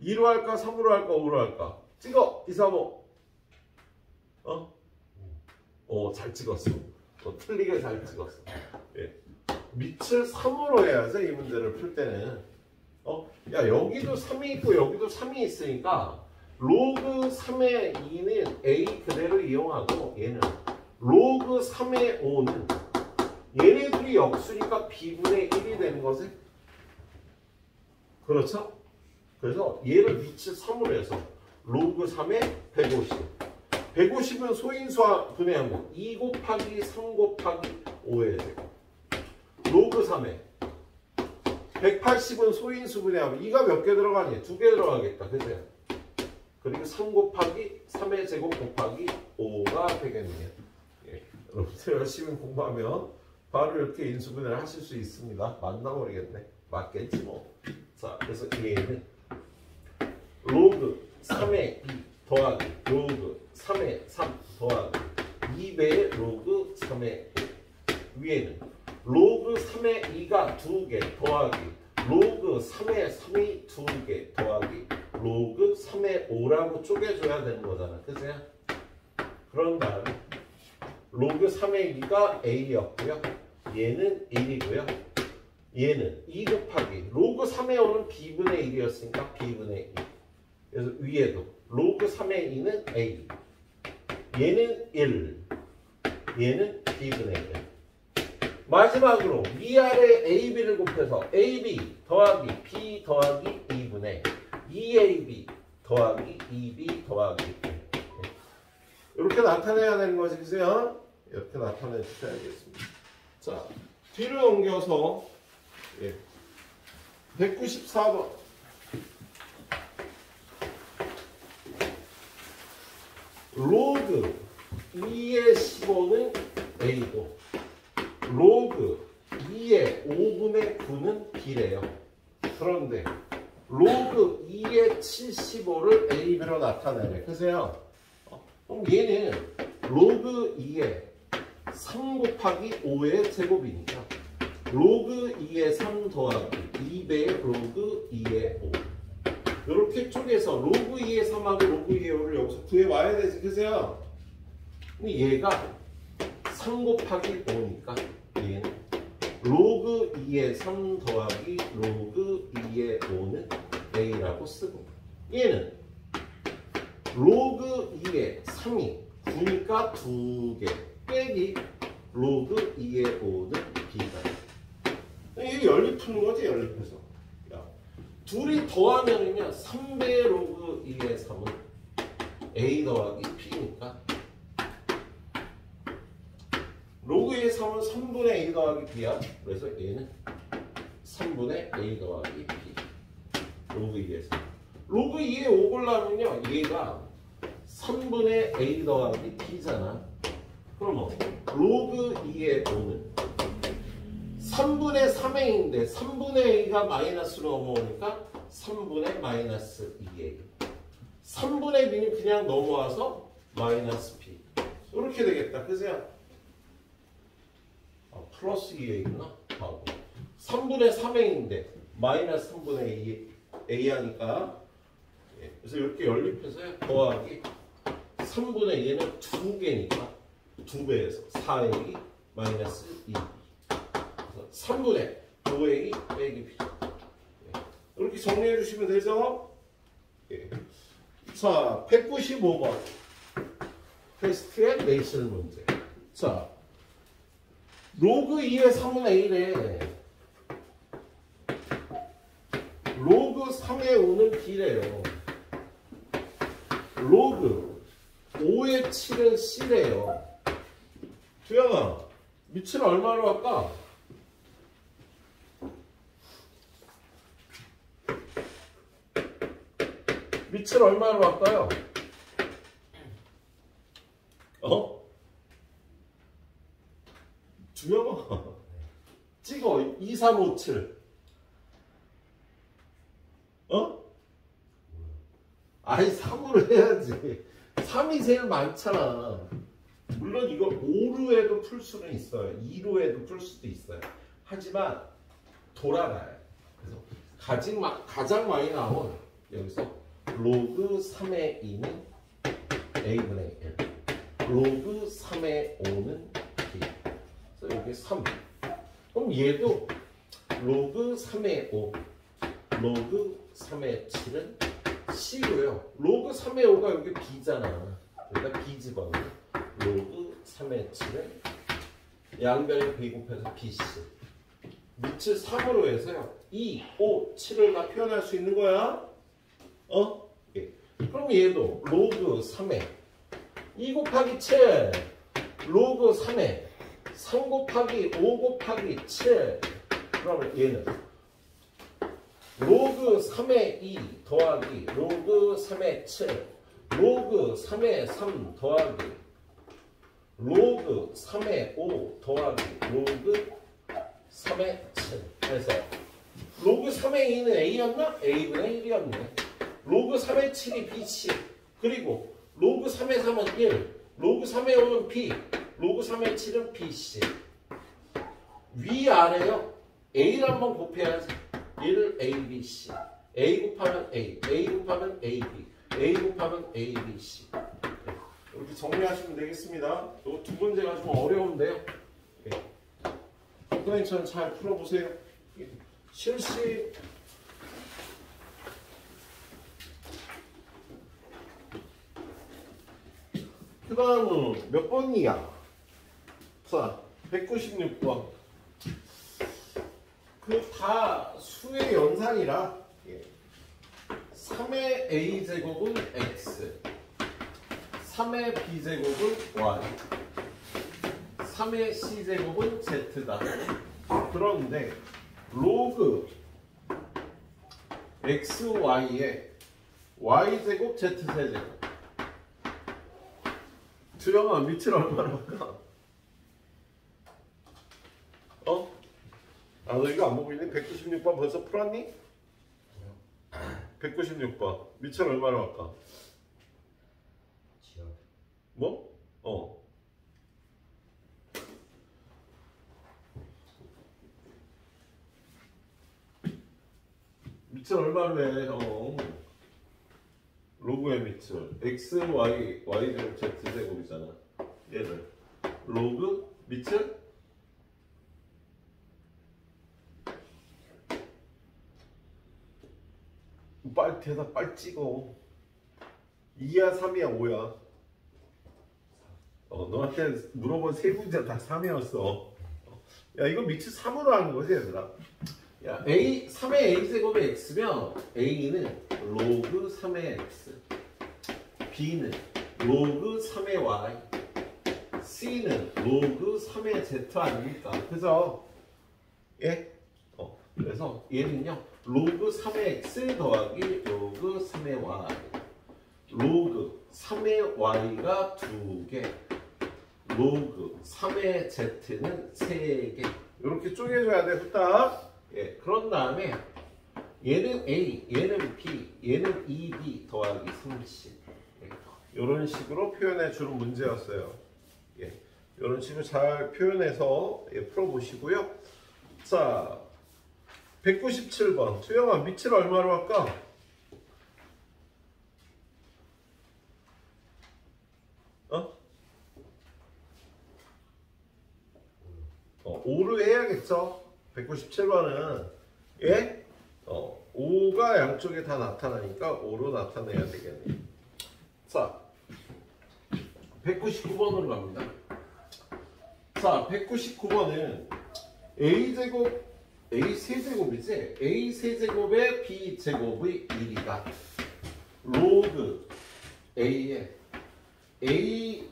2로 할까? 3으로 할까? 5로 할까? 찍어! 2, 3, 5. 잘 찍었어. 틀리게 잘 찍었어. 예. 밑을 3으로 해야죠. 이 문제를 풀 때는. 야, 여기도 3이 있고 여기도 3이 있으니까 로그 3의 2는 A 그대로 이용하고 얘는 로그 3의 5는 얘네들이 역수니까 B분의 1이 되는 거지. 그렇죠? 그래서 얘를 밑을 3으로 해서 로그 3의 150. 150은 소인수와 분해하면 2 곱하기 3 곱하기 5의 제곱. 로그 3에 180은 소인수 분해하면 2가 몇 개 들어가니? 2개 들어가겠다. 그죠? 그리고 3 곱하기 3의 제곱 곱하기 5가 되겠네요. 예. 여러분들 열심히 공부하면 바로 이렇게 인수분해를 하실 수 있습니다. 맞나 모르겠네. 맞겠지 뭐. 자, 그래서 얘는 로그 3의 2 더하기 로그 3의 3 더하기 2배의 로그 3의 5. 위에는 로그 3의 2가 2개 더하기 로그 3의 3이 2개 더하기 로그 3의 5라고 쪼개줘야 되는 거잖아. 그치? 그런 다음에 로그 3의 2가 A였고요. 얘는 1이고요. 얘는 2 곱하기 로그 3의 5는 B분의 1이었으니까 B분의 1. 그래서 위에도 로그 3의 2는 A. 얘는 1. 얘는 B분의 1. 마지막으로 위아래 AB를 곱해서 AB 더하기 B 더하기 2분의 2AB 더하기 2B 더하기 1. 이렇게 나타내야 되는 거지, 그죠? 이렇게 나타내 주셔야겠습니다. 자, 뒤를 옮겨서 194번. 로그 2의 15는 A고 로그 2의 5분의 9는 B래요. 그런데 로그 2의 75를 AB로 나타내래. 그래서요. 그럼 얘는 로그 2의 3 곱하기 5의 제곱이니까 로그 2의 3 더하기 2배의 로그 2의 5. 이렇게 쪼개서 로그 2의 3하고 로그 2의 5를 여기서 구해와야 되지. 그죠? 얘가 3 곱하기 5니까 얘는 로그 2의 3 더하기 로그 2의 5는 A라고 쓰고 얘는 로그 2의 3이 9니까 2개 빼기 로그 2의 5는 B다. 이게 연립 푸는 거지. 연립해서 둘이 더하면은요 3배의 로그 2의 3은 A 더하기 B니까 로그 2의 3은 3분의 A 더하기 B야. 그래서 얘는 3분의 A 더하기 B. 로그 2의 3. 로그 2의 5 골라면요 얘가 3분의 A 더하기 B잖아. 그러면 로그 2의 5는 3분의 3 A인데 3분의 A가 마이너스로 넘어오니까 3분의 마이너스 2A. 3분의 B는 그냥 넘어와서 마이너스 B. 이렇게 되겠다. 그죠? 플러스 2A구나. 하고 3분의 3A인데 마이너스 3분의 A 하니까 그래서 이렇게 연립해서 더하기 3분의 얘는 2개니까 2배에서 4A 마이너스 2B. 3분의 5A 빼기 B. 이렇게 정리해 주시면 되죠? 자, 195번 테스트의 내실 문제. 자, 로그 2의 3은 A래. 로그 3의 5는 B래요. 로그 5의 7은 C래요. 두영아, 밑을 얼마로 할까? 밑을 얼마로 할까요? 두영아, 찍어. 2, 3, 5, 7. 아니 3으로 해야지. 3이 제일 많잖아. 물론 이거 5로 해도 풀 수는 있어요. 2로 해도 풀 수도 있어요. 하지만 돌아가요. 그래서 가장 많이 나온 여기서 로그 3의 2는 A분의 1. 로그 3의 5는 B. 그래서 여기 3. 그럼 얘도 로그 3의 5, 로그 3의 7은 C고요. 로그 3의 5가 여기 B잖아. 그러니까 B 집어넣어. 로그 3의 7은 양변에 B 곱해서 BC. 밑을 3으로 해서요. 2, 5, 7을 다 표현할 수 있는 거야. 예. 그럼 얘도 로그 3의 2 곱하기 7, 로그 3의 3 곱하기 5 곱하기 7. 그러면 얘는 로그 3의 2 더하기 로그 3의 7, 로그 3의 3 더하기 로그 3의 5 더하기 로그 3의 7 해서 로그 3의 2는 A였나? A분의 1이었네. 로그 3의 7이 BC. 그리고 로그 3의 3은 1. 로그 3의 5는 B. 로그 3의 7은 BC. 위아래요. A를 한번 곱해야지. 얘를 ABC. A 곱하면 A. A 곱하면 AB. A 곱하면 ABC. 이렇게 정리하시면 되겠습니다. 이 두 문제가 좀 어려운데요. 선생님처럼 잘 풀어보세요. 실시. 그 다음은 몇 번이야? 자, 196번. 그 다 수의 연산이라 3의 a제곱은 x, 3의 b제곱은 y, 3의 c제곱은 z다. 그런데 로그 xy의 y제곱 z세제곱. 주영아, 밑을 얼마나 할까? 아, 너 이거 안 보고 있니? 196번 벌써 풀었니? 196번. 밑을 얼마나 할까? 뭐? 밑을 얼마로 해? 로그의 밑을 x, y, y제곱, z제곱이잖아. 얘를 로그 밑을 빨리 대답 빨리 찍어. 2야 3이야 5야? 너한테 물어본 세 문제 다 3이었어. 야, 이거 밑을 3으로 하는 거지 얘들아. 야, A 3의 a제곱의 x면 A는 로그 3의 x, B는 로그 3의 y, C는 로그 3의 z 아닙니까? 그죠? 예? 그래서 얘는요 로그 3의 x 더하기 로그 3의 y, 로그 3의 y가 2개, 로그 3의 z는 3개. 이렇게 쪼개줘야 돼. 후딱. 예, 그런 다음에 얘는 A, 얘는 B, 얘는 2B 더하기 30. 예, 이런 식으로 표현해 주는 문제였어요. 예, 이런 식으로 잘 표현해서 풀어보시고요. 자, 197번. 수영아, 밑을 얼마로 할까? 5로 해야겠죠? 197번은 예? 5가 양쪽에 다 나타나니까 5로 나타내야 되겠네. 자, 199번으로 갑니다. 자, 199번은 a제곱, a 세제곱이지? a 세제곱에 b 제곱의 1이다. 로그 a의 a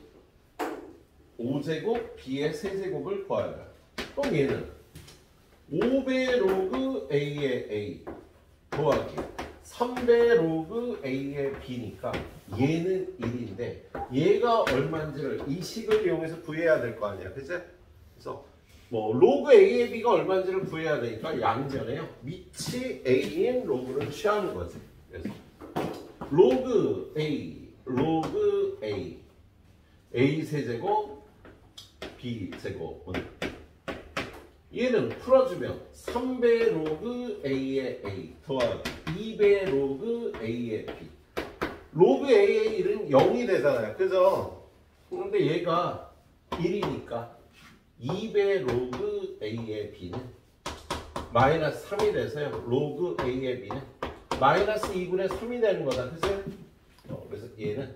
5제곱 b의 세제곱을 구하여라. 그럼 얘는 5배 로그 a의 a 더하기 3배 로그 a의 b니까 얘는 1인데 얘가 얼마인지를 이 식을 이용해서 구해야 될 거 아니야. 그치? 그래서 뭐 로그 a의 b가 얼마인지를 구해야 되니까 양전에요. 밑이 a인 로그를 취하는 거지. 그래서 로그 a a 세제곱 b 제곱은 얘는 풀어주면 3배 로그 a의 a 더하기 2배 로그 a의 b. 로그 a의 1은 0이 되잖아요. 그죠? 그런데 얘가 1이니까 2배 로그 a의 b는 마이너스 3이 돼서요. 로그 a의 b는 마이너스 2분의 3이 되는 거다. 그죠? 그래서 얘는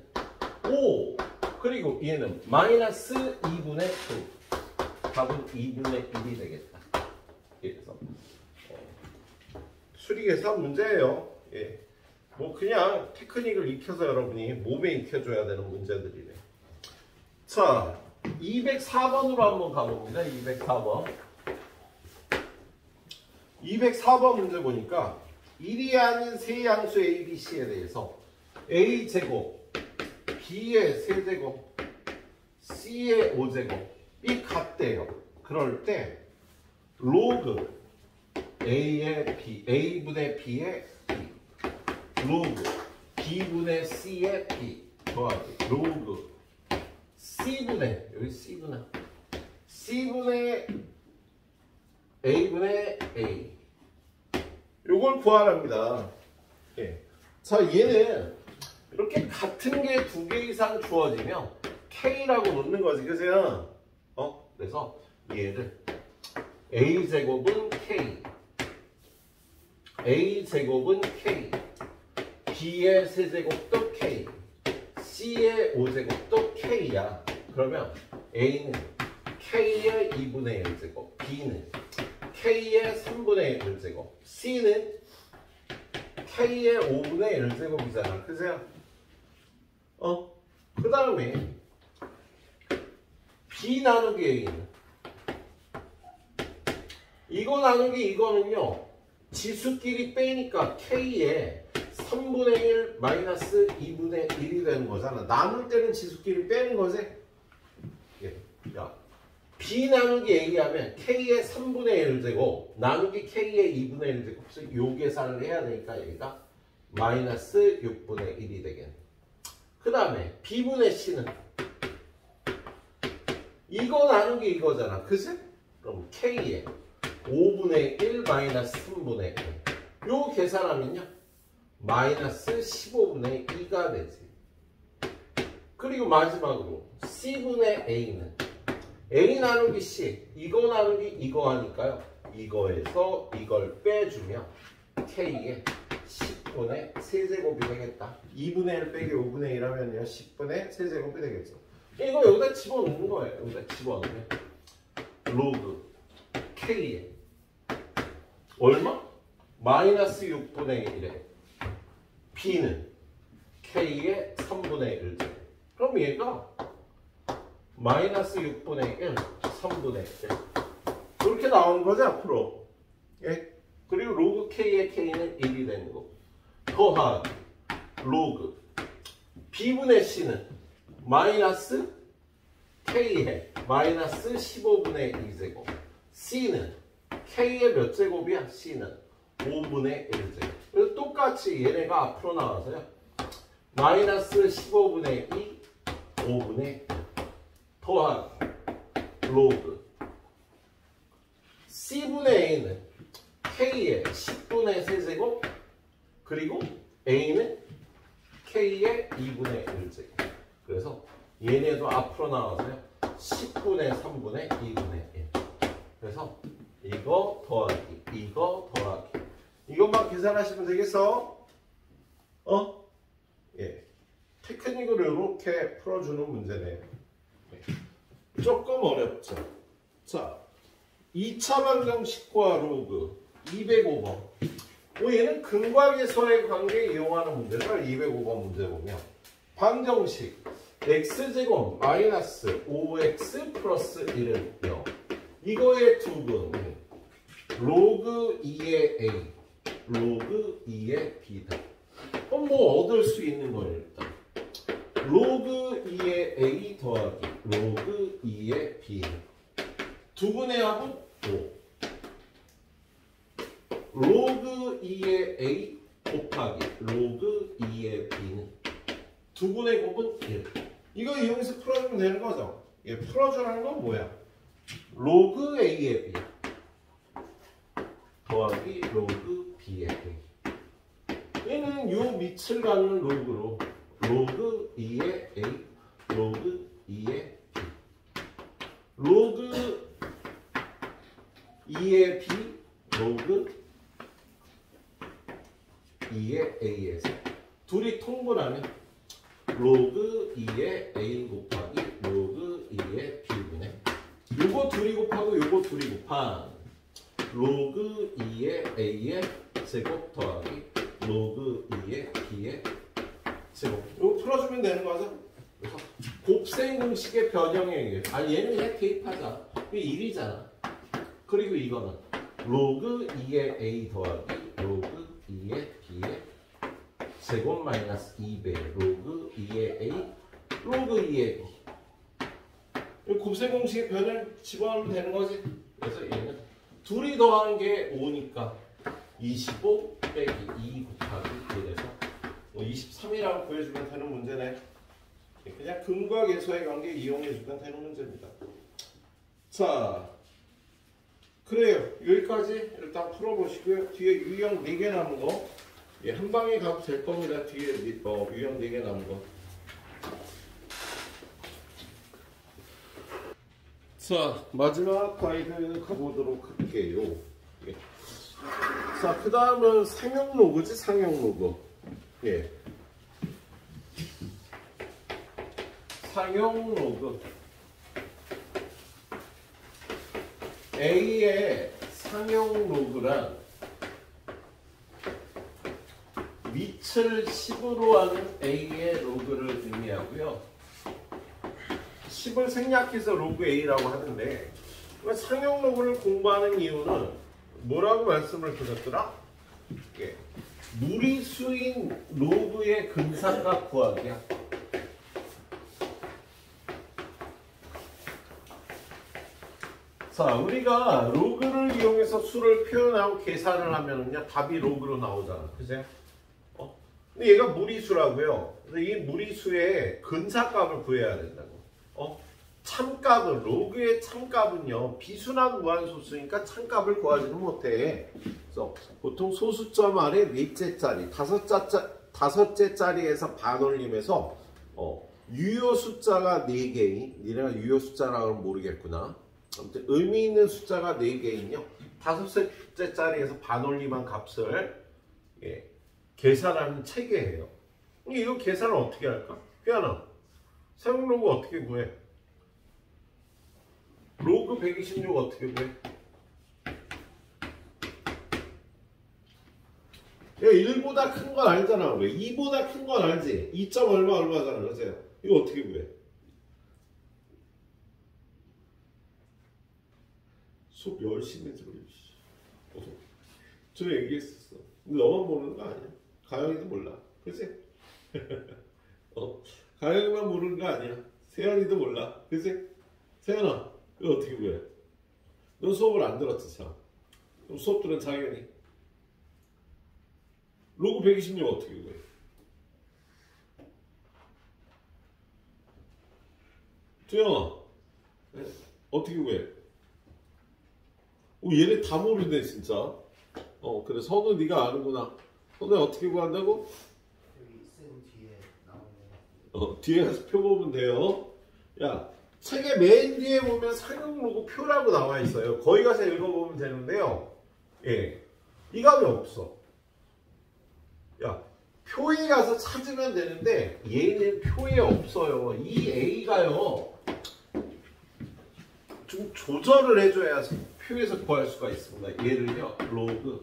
5 그리고 얘는 마이너스 2분의 2. 답은 2분의 1이 되겠다. 그래서 수리계산 문제예요. 예. 뭐 그냥 테크닉을 익혀서 여러분이 몸에 익혀줘야 되는 문제들이네. 자, 204번으로 한번 가봅니다. 204번. 204번 문제 보니까 1이 아닌 세 양수 A, B, C에 대해서 A제곱, B의 세제곱, C의 5제곱 이 같대요. 그럴 때 로그 A의 B, A분의 B의 B, 로그 B분의 C의 B 더하기 로그 C분의 여기 C분의 A분의 A 요걸 구하랍니다. 예. 자 얘는 이렇게 같은 게 두 개 이상 주어지면 K라고 놓는 거지 그죠? 그래서 얘를 A제곱은 K A제곱은 K B의 세제곱도 K C의 5제곱도 K야. 그러면 A는 K의 2분의 1제곱 B는 K의 3분의 1제곱 C는 K의 5분의 1제곱이잖아 그죠? 그 다음에 B 나누기 A는 이거 나누기 이거는요 지수끼리 빼니까 K의 3분의 1 마이너스 2분의 1이 되는 거잖아. 나눌 때는 지수끼리 빼는 거지. 야, B 나누기 A 하면 K의 3분의 1제곱 나누기 K의 2분의 1제곱 즉 요 계산을 해야 되니까 여기가 마이너스 6분의 1이 되겠네. 그 다음에 B분의 C는 이거 나누기 이거잖아. 그치? 그럼 K의 5분의 1 마이너스 3분의 1 요 계산하면요 마이너스 15분의 2가 되지. 그리고 마지막으로 C분의 A는 A 나누기 C 이거 나누기 이거 하니까요 이거에서 이걸 빼주면 K의 10분의 3제곱이 되겠다. 2분의 1 빼기 5분의 1 하면요 10분의 3제곱이 되겠죠. 이거 여기다 집어넣는 거예요. 여기다 집어넣으면 로그 K의 얼마? 마이너스 6분의 1에 B는 K의 3분의 1제곱. 그럼 얘가 마이너스 6분의 1, 3분의 1 이렇게 나오는 거죠 앞으로. 예? 그리고 로그 K의 K는 1이 되는 거고 더하기 로그 B분의 C는 마이너스 K의 마이너스 15분의 2제곱 C는 K의 몇 제곱이야? C는 5분의 1제곱. 그래서 똑같이 얘네가 앞으로 나와서요 마이너스 15분의 2 5분의 1 더하기 로그 C분의 A는 K의 10분의 3제곱 그리고 A는 K의 2분의 1제곱. 그래서 얘네도 앞으로 나와서요 10분의 3분의 2분의 1. 그래서 이거 더하기 이거 더하기 이것만 계산하시면 되겠어? 예. 테크닉으로 이렇게 풀어주는 문제네요. 예. 조금 어렵죠? 자, 2차 방정식과 로그 205번. 얘는 근과계서의 관계 이용하는 문제를 205번 문제 보면 방정식 x제곱 마이너스 5x 플러스 1은 0. 이거의 두분 로그 2의 a 로그 2의 b다. 그럼 뭐 얻을 수 있는 거예요 일단. 로그 2의 a 더하기 로그 2의 b 두 분의 합은 5. 로그 2의 a 곱하기 로그 2의 b는 두 분의 곱은 1. 이거 이용해서 풀어주면 되는 거죠. 예, 풀어주라는 건 뭐야? 로그 a의 b 더하기 로그 b의 a. 얘는 요 밑을 가는 로그로 로그 2의 a 로그 2의 b 로그 2의 b 로그 2의 a에서 둘이 통분하면 로그 2의 a 곱하기 로그 2의 b분의 요거 둘이 곱하고 요거 둘이 곱한 로그 2의 a의 제곱 더하기 로그 2의 b의 제곱. 이거 풀어주면 되는 거죠. 그래서 곱셈 공식의 변형에 의해 얘는 그냥 대입하자. 이게 1이잖아. 그리고 이거는 로그 2의 a 더하기 로그 2의 b의 제곱 마이너스 2배 로그 2의 a 로그 2의 b. 곱셈 공식의 변형 집어넣으면 되는 거지. 그래서 얘는 둘이 더하는 게 5니까 25 빼기 2 곱하기 1에서 뭐 23이라고 구해주면 되는 문제네. 그냥 근과 계수의 관계 이용해주면 되는 문제입니다. 자, 그래요. 여기까지 일단 풀어보시고요. 뒤에 유형 4개 남은 거, 예, 한 방에 가도 될 겁니다. 뒤에 유형 4개 남은 거. 자, 마지막 가이드 가보도록 할게요. 예. 자, 그 다음은 상용 로그지, 상용 로그. 예. 상용 로그. A의 상용 로그란 밑을 10으로 하는 A의 로그를 의미하고요. 10을 생략해서 로그 A라고 하는데, 상용 로그를 공부하는 이유는 뭐라고 말씀을 드렸더라? 예. 무리수인 로그의 근사값 구하기야. 자, 우리가 로그를 이용해서 수를 표현하고 계산을 하면은요, 답이 로그로 나오잖아. 그죠? 근데 얘가 무리수라고요. 근데 이 무리수의 근사값을 구해야 된다고. 참값을, 로그의 참값은요, 비순환 무한소수니까 참값을 구하지는 못해. 그래서 보통 소수점 아래 넷째 자리, 다섯째 자리에서 반올림해서 유효 숫자가 4개인, 니네가 유효 숫자라고 하면 모르겠구나. 아무튼 의미 있는 숫자가 4개인요, 다섯째 자리에서 반올림한 값을, 예, 계산하는 체계예요. 이거 계산을 어떻게 할까? 희한아, 사용 로그 어떻게 구해? 로그 126 어떻게 구해? 야, 1보다 큰 건 알잖아. 왜? 2보다 큰 건 알지? 2. 얼마잖아. 그죠? 이거 어떻게 구해? 수업 열심히 들어. 저 얘기했었어. 근데 너만 모르는 거 아니야? 가영이도 몰라. 그치? 가영이만 모르는 거 아니야? 세연이도 몰라. 그치? 세연아, 이거 어떻게 구해? 넌 수업을 안 들었지, 참. 그럼 수업 들은 당연히. 로그 126 어떻게 구해? 주영아, 어떻게 구해? 얘네 다 모르네, 진짜. 그래, 선우 네가 아는구나. 선우 어떻게 구한다고? 여기 쓴 뒤에 나오는 뒤에 가서 표 보면 돼요. 야, 책의 맨 뒤에 보면 상용 로그 표라고 나와 있어요. 거기 가서 읽어보면 되는데요. 예, 이 값이 없어. 야, 표에 가서 찾으면 되는데 얘는 표에 없어요. 이 A가요, 좀 조절을 해줘야 표에서 구할 수가 있습니다. 예를요, 로그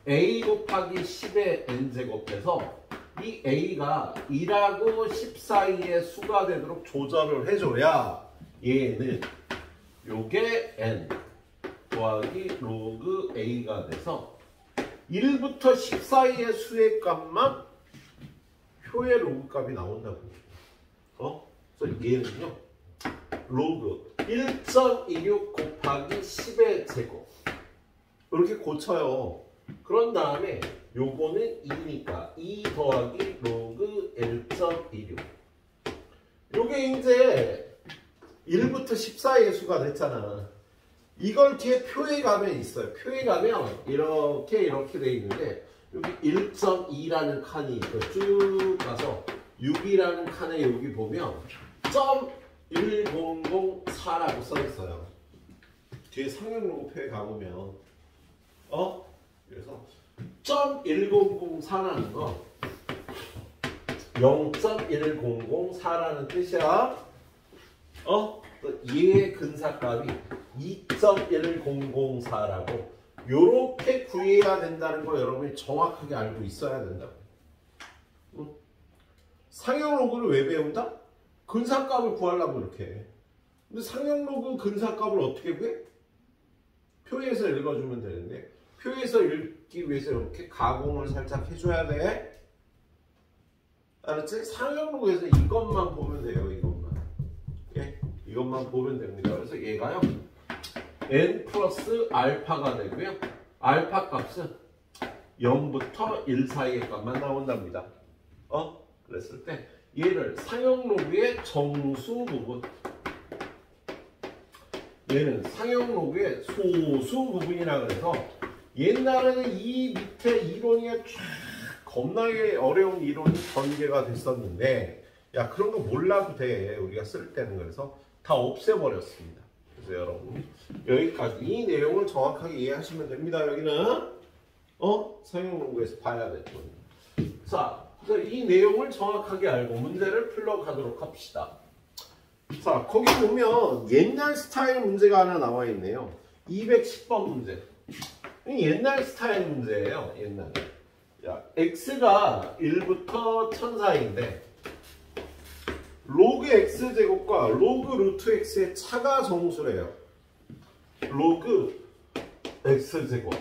A 곱하기 10의 n제곱해서 이 A가 2하고 10 사이의 수가 되도록 조절을 해줘야 얘는 요게 n 더하기 로그 A가 돼서 1부터 10 사이의 수의 값만 표의 로그 값이 나온다고. 그래서 얘는요, 로그 1.26 곱하기 10의 제곱 이렇게 고쳐요. 그런 다음에 요거는 2니까 2 더하기 로그 1.26. 요게 이제 1부터 10 사이의 수가 됐잖아. 이걸 뒤에 표에 가면 있어요. 표에 가면 이렇게 돼 있는데 여기 1.2라는 칸이 있고 쭉 가서 6이라는 칸에 여기 보면 1004라고 써 있어요. 뒤에 상용 로그 표에 가보면 그래서 0.1004라는 거 0.1004라는 뜻이야. 얘의 근사값이 2.1004라고 요렇게 구해야 된다는 거 여러분이 정확하게 알고 있어야 된다고. 상용 로그를 왜 배운다? 근사값을 구하려고 이렇게 해. 근데 상용 로그 근사값을 어떻게 구해? 표에서 읽어주면 되는데 표에서 읽기 위해서 이렇게 가공을 살짝 해줘야 돼. 알았지? 상용 로그에서 이것만 보면 돼요. 이것만. 예? 이것만 보면 됩니다. 그래서 얘가요, n 플러스 알파가 되고요. 알파 값은 0부터 1 사이의 값만 나온답니다. 그랬을 때 얘를 상형 로그의 정수 부분, 얘는 상형 로그의 소수 부분이라 그래서 옛날에는 이 밑에 이론이 쫙 겁나게 어려운 이론이 전개가 됐었는데 야 그런 거 몰라도 돼 우리가 쓸 때는. 그래서 다 없애버렸습니다. 그래서 여러분 여기까지 이 내용을 정확하게 이해하시면 됩니다. 여기는 상형 로그에서 봐야 되죠. 자, 그래서 이 내용을 정확하게 알고 문제를 풀러가도록 합시다. 자, 거기 보면 옛날 스타일 문제가 하나 나와 있네요. 210번 문제. 옛날 스타일 문제예요. 옛날에. 야, x가 1부터 1000 사이인데 로그 x제곱과 로그 루트 x의 차가 정수래요. 로그 x제곱,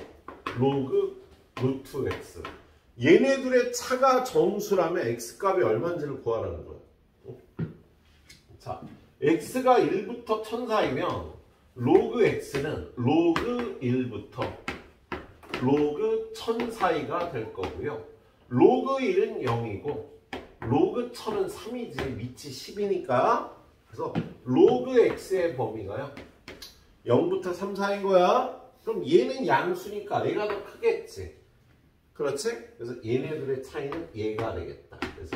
로그 루트 x. 얘네들의 차가 정수라면 x값이 얼마인지를 구하라는 거예요. 자, x가 1부터 1000 사이면 로그 x는 로그 1부터 로그 1000 사이가 될 거고요. 로그 1은 0이고 로그 1000은 3이지 밑이 10이니까 그래서 로그 x의 범위가요 0부터 3 사이인 거야. 그럼 얘는 양수니까 얘가 더 크겠지. 그렇지? 그래서 얘네들의 차이는 얘가 되겠다. 그래서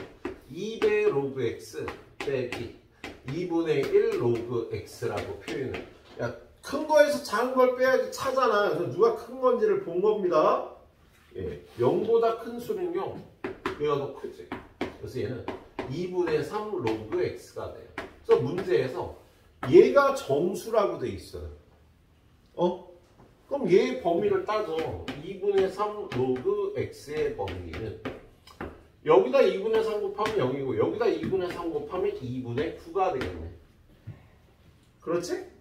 2배 로그 x 빼기 2분의 1 로그 x라고 표현을. 야, 큰 거에서 작은 걸 빼야지 차잖아. 그래서 누가 큰 건지를 본 겁니다. 예, 0보다 큰 수는요 얘가 더 크지. 그래서 얘는 2분의 3 로그 x가 돼요. 그래서 문제에서 얘가 정수라고 돼 있어요. 그럼 얘의 범위를 따져. 2분의 3 로그 x의 범위는 여기다 2분의 3 곱하면 0이고 여기다 2분의 3 곱하면 2분의 9가 되겠네. 그렇지?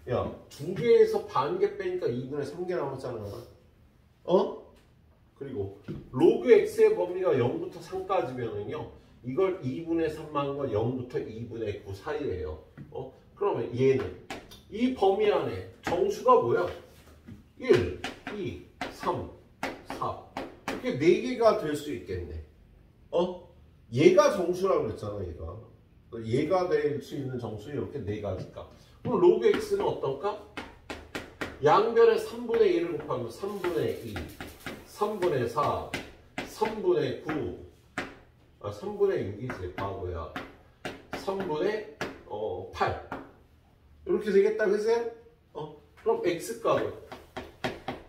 야, 두 개에서 반 개 빼니까 2분의 3개 남았잖아. 그리고 로그 x의 범위가 0부터 3까지면은요 이걸 2분의 3만 건 0부터 2분의 9 사이예요. 그러면 얘는 이 범위 안에 정수가 뭐야? 1, 2, 3, 4 이렇게 4개가 될 수 있겠네. 얘가 정수라고 그랬잖아. 얘가 될 수 있는 정수 이렇게 4가지가. 그럼 로그 x는 어떤가? 양변에 3분의 1을 곱하면 3분의 2 3분의 4 3분의 9 3분의 6이지 바보야. 3분의 8 이렇게 되겠다. 그치? 그럼 x값은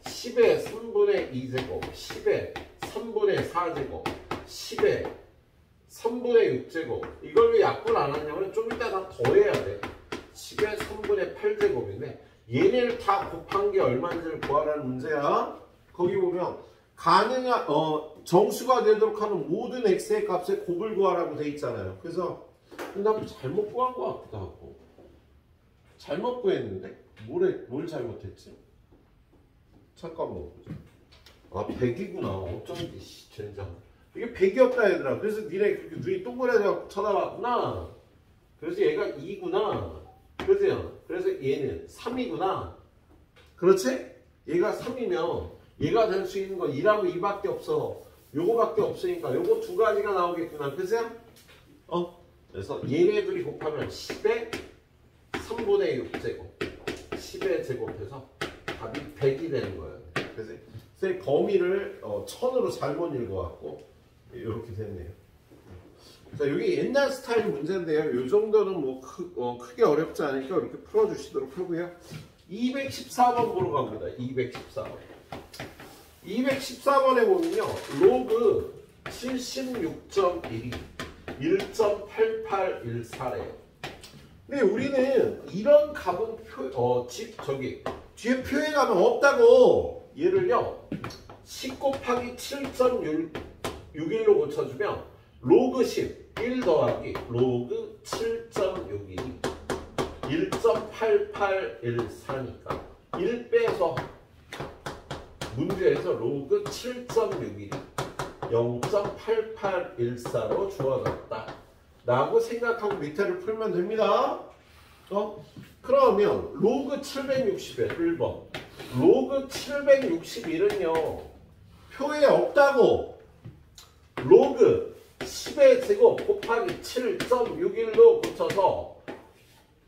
10의 3분의 2제곱 10의 3분의 4제곱 10의 3분의 6제곱. 이걸 왜 약분 안 하냐면 좀 이따 다 더해야 돼. 10의 3분의 8제곱인데 얘네를 다 곱한 게 얼마인지를 구하라는 문제야. 거기 보면 가능한 정수가 되도록 하는 모든 x의 값의 곱을 구하라고 돼 있잖아요. 그래서 근데 잘못 구한 것 같기도 하고. 잘못 구했는데? 뭘 잘못했지? 잠깐만 보자. 100이구나. 어쩐지 젠장. 이게 100이었다 얘들아. 그래서 니네 그렇게 눈이 동그래져 쳐다봤구나. 그래서 얘가 2구나. 그죠? 그래서 얘는 3이구나. 그렇지? 얘가 3이면 얘가 될 수 있는 건 2라고 2밖에 없어. 요거밖에 없으니까 요거 두 가지가 나오겠구나. 그죠? 그래서 얘네들이 곱하면 10의 3분의 6제곱 10의 제곱해서 답이 100이 되는 거예요. 그래서 범위를 1000으로 잘못 읽어갖고 이렇게 됐네요. 자, 여기 옛날 스타일 문제인데요. 이 정도는 뭐 크게 어렵지 않으니까 이렇게 풀어주시도록 하고요. 214번 보러 갑니다. 214번. 214번에 보면요. 로그 76.1이 1.8814래요. 근데 우리는 이런 값은 뒤에 표현하면 없다고. 얘를요 10 곱하기 7.61로 고쳐주면 로그 10 1 더하기 로그 7.61이 1.8814니까 1 빼서 문제에서 로그 7.61이 0.8814로 주어졌다 라고 생각하고 밑에를 풀면 됩니다. 그러면 로그 760에 1번 로그 761은요 표에 없다고 로그 10의 제곱 곱하기 7.61로 고쳐서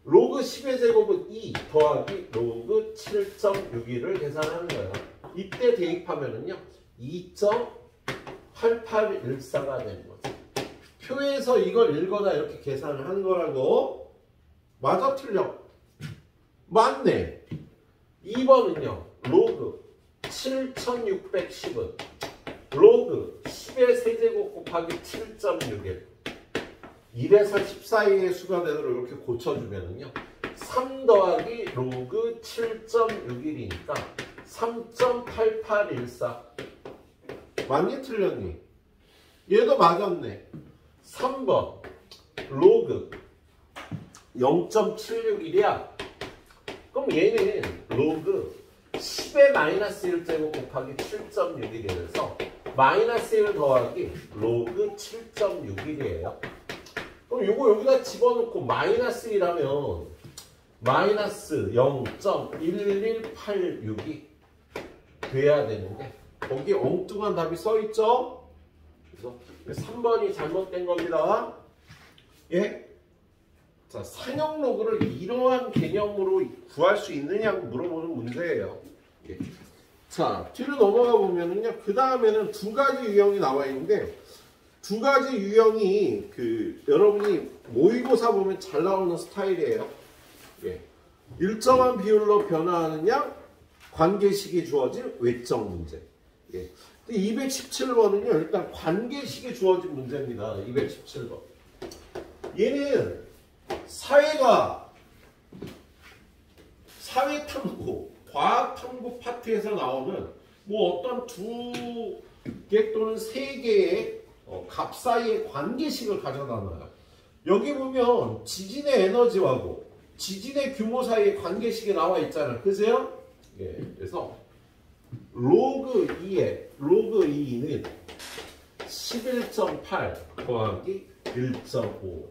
로그 10의 제곱은 2 더하기 로그 7.61을 계산하는 거예요. 이때 대입하면은요 2.8814가 되는 거죠. 표에서 이걸 읽거나 이렇게 계산을 하는 거라고. 맞아 틀려? 맞네. 2번은요 로그 7610은 로그 10의 세제곱 곱하기 7.61 1에서 10 사이의 수가 되도록 이렇게 고쳐주면은요 3 더하기 로그 7.61이니까 3.8814. 맞니 틀렸니? 얘도 맞았네. 3번 로그 0.761이야. 그럼 얘는 로그 10의 마이너스 1제곱 곱하기 7.61이라서 마이너스 1 더하기 로그 7.61이에요. 그럼 요거 여기다 집어넣고 마이너스 1하면 마이너스 0.11866이 돼야 되는데 거기 엉뚱한 답이 써있죠? 그래서 3번이 잘못된 겁니다. 예? 자, 상형 로그를 이러한 개념으로 구할 수 있느냐고 물어보는 문제예요. 예. 자, 뒤로 넘어가 보면은요, 그 다음에는 두 가지 유형이 나와 있는데, 두 가지 유형이 여러분이 모의고사 보면 잘 나오는 스타일이에요. 예. 일정한 비율로 변화하느냐, 관계식이 주어진 외적 문제. 예. 217번은요, 일단 관계식이 주어진 문제입니다. 217번. 얘는 사회탐구, 과학탐구 파트에서 나오는 뭐 어떤 두 개 또는 세 개의 값 사이의 관계식을 가져다 놔요. 여기 보면 지진의 에너지하고 지진의 규모 사이의 관계식이 나와 있잖아요. 그죠? 예, 그래서 로그 2는 11.8 더하기 1.5.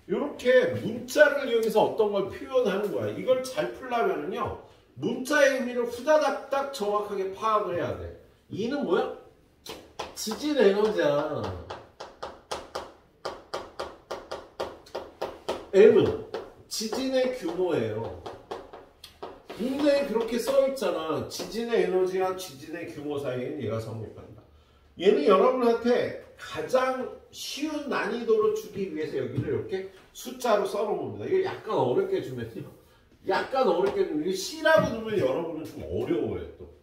이렇게 문자를 이용해서 어떤 걸 표현하는 거야. 이걸 잘 풀려면은요, 문자의 의미를 후다닥닥 정확하게 파악을 해야 돼. 2는 뭐야? 지진 에너지야. M은 지진의 규모예요. 문제에 그렇게 써있잖아. 지진의 에너지와 지진의 규모 사이에는 얘가 성립한다. 얘는 여러분한테 가장 쉬운 난이도로 주기 위해서 여기를 이렇게 숫자로 써놓습니다. 이거 약간 어렵게 주면요. 약간 어렵게 주면, 이거 C라고 두면 여러분은 좀 어려워요, 또.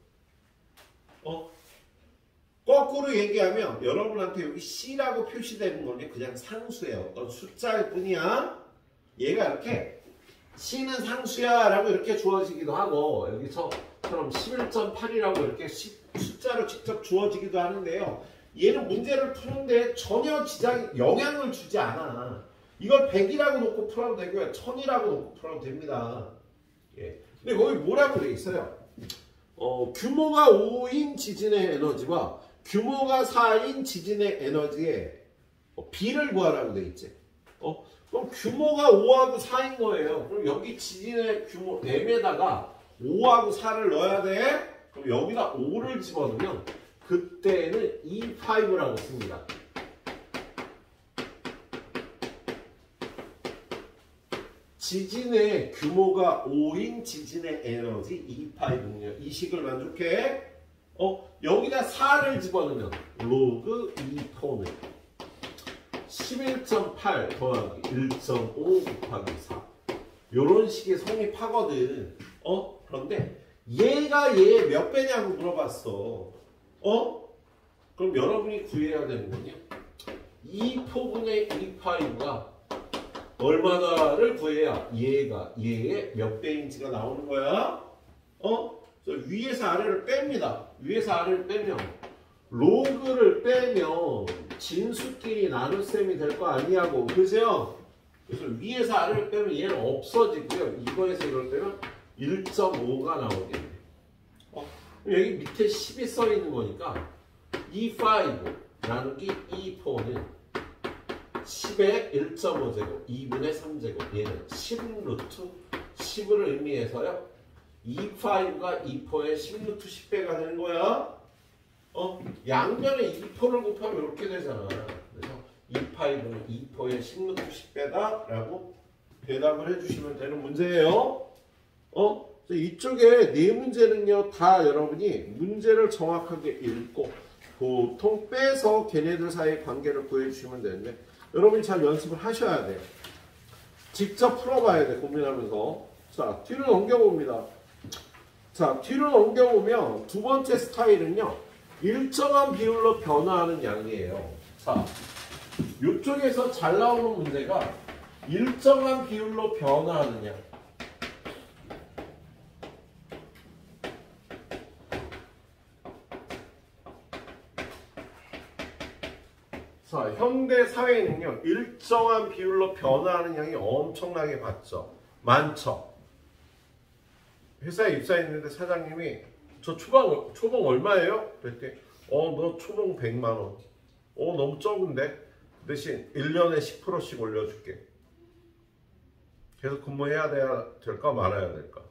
거꾸로 얘기하면 여러분한테 여기 C라고 표시되는 건 그냥 상수예요. 어떤 숫자일 뿐이야. 얘가 이렇게 C는 상수야 라고 이렇게 주어지기도 하고, 여기처럼 11.8이라고 이렇게 숫자로 직접 주어지기도 하는데요. 얘는 문제를 푸는데 전혀 영향을 주지 않아. 이걸 100이라고 놓고 풀어도 되고요. 1000이라고 놓고 풀어도 됩니다. 예. 근데 거기 뭐라고 돼 있어요? 규모가 5인 지진의 에너지와 규모가 4인 지진의 에너지의 비를 구하라고 돼 있지. 그럼 규모가 5하고 4인 거예요. 그럼 여기 지진의 규모 M에다가 5하고 4를 넣어야 돼. 그럼 여기다 5를 집어넣으면 그때는 E5라고 씁니다. 지진의 규모가 5인 지진의 에너지 E5는요. 이 식을 만족해. 여기다 4를 집어넣으면 로그 E4는 11.8 더하기 1.5 곱하기 4. 요런 식의 성립하거든. 그런데 얘가 얘 몇 배냐고 물어봤어. 그럼 여러분이 구해야 되는 건요. E4분의 E5가 얼마나를 구해야 얘가 얘의 몇 배인지가 나오는 거야. 그래서 위에서 아래를 뺍니다. 위에서 아래를 빼면 로그를 빼면 진수끼리 나눗셈이 될 거 아니냐고. 그죠? 그래서 위에서 아래를 빼면 얘는 없어지고요. 이거에서 이걸 빼면 1.5가 나오겠네. 여기 밑에 10이 써 있는 거니까 E5 나누기 E4는 10의 1.5제곱 2분의 3제곱 얘는 10루트 10을 의미해서요. 2파이가 2포의 10루트 10배가 되는 거야. 양면에 2포를 곱하면 이렇게 되잖아. 그래서 2파이는 2포의 10루트 10배다 라고 대답을 해주시면 되는 문제예요. 이쪽에 네 문제는요 다 여러분이 문제를 정확하게 읽고 보통 빼서 걔네들 사이의 관계를 구해주시면 되는데 여러분이 잘 연습을 하셔야 돼요. 직접 풀어봐야 돼. 고민하면서. 자, 뒤로 넘겨봅니다. 자, 뒤로 넘겨보면 두 번째 스타일은요 일정한 비율로 변화하는 양이에요. 자, 이쪽에서 잘 나오는 문제가 일정한 비율로 변화하는 양. 자, 현대 사회는요 일정한 비율로 변화하는 양이 엄청나게 많죠. 회사에 입사했는데 사장님이 저 초봉 얼마예요? 그랬더니 너 초봉 100만 원. 너무 적은데? 그 대신 1년에 10%씩 올려줄게. 계속 근무해야 될까 말아야 될까?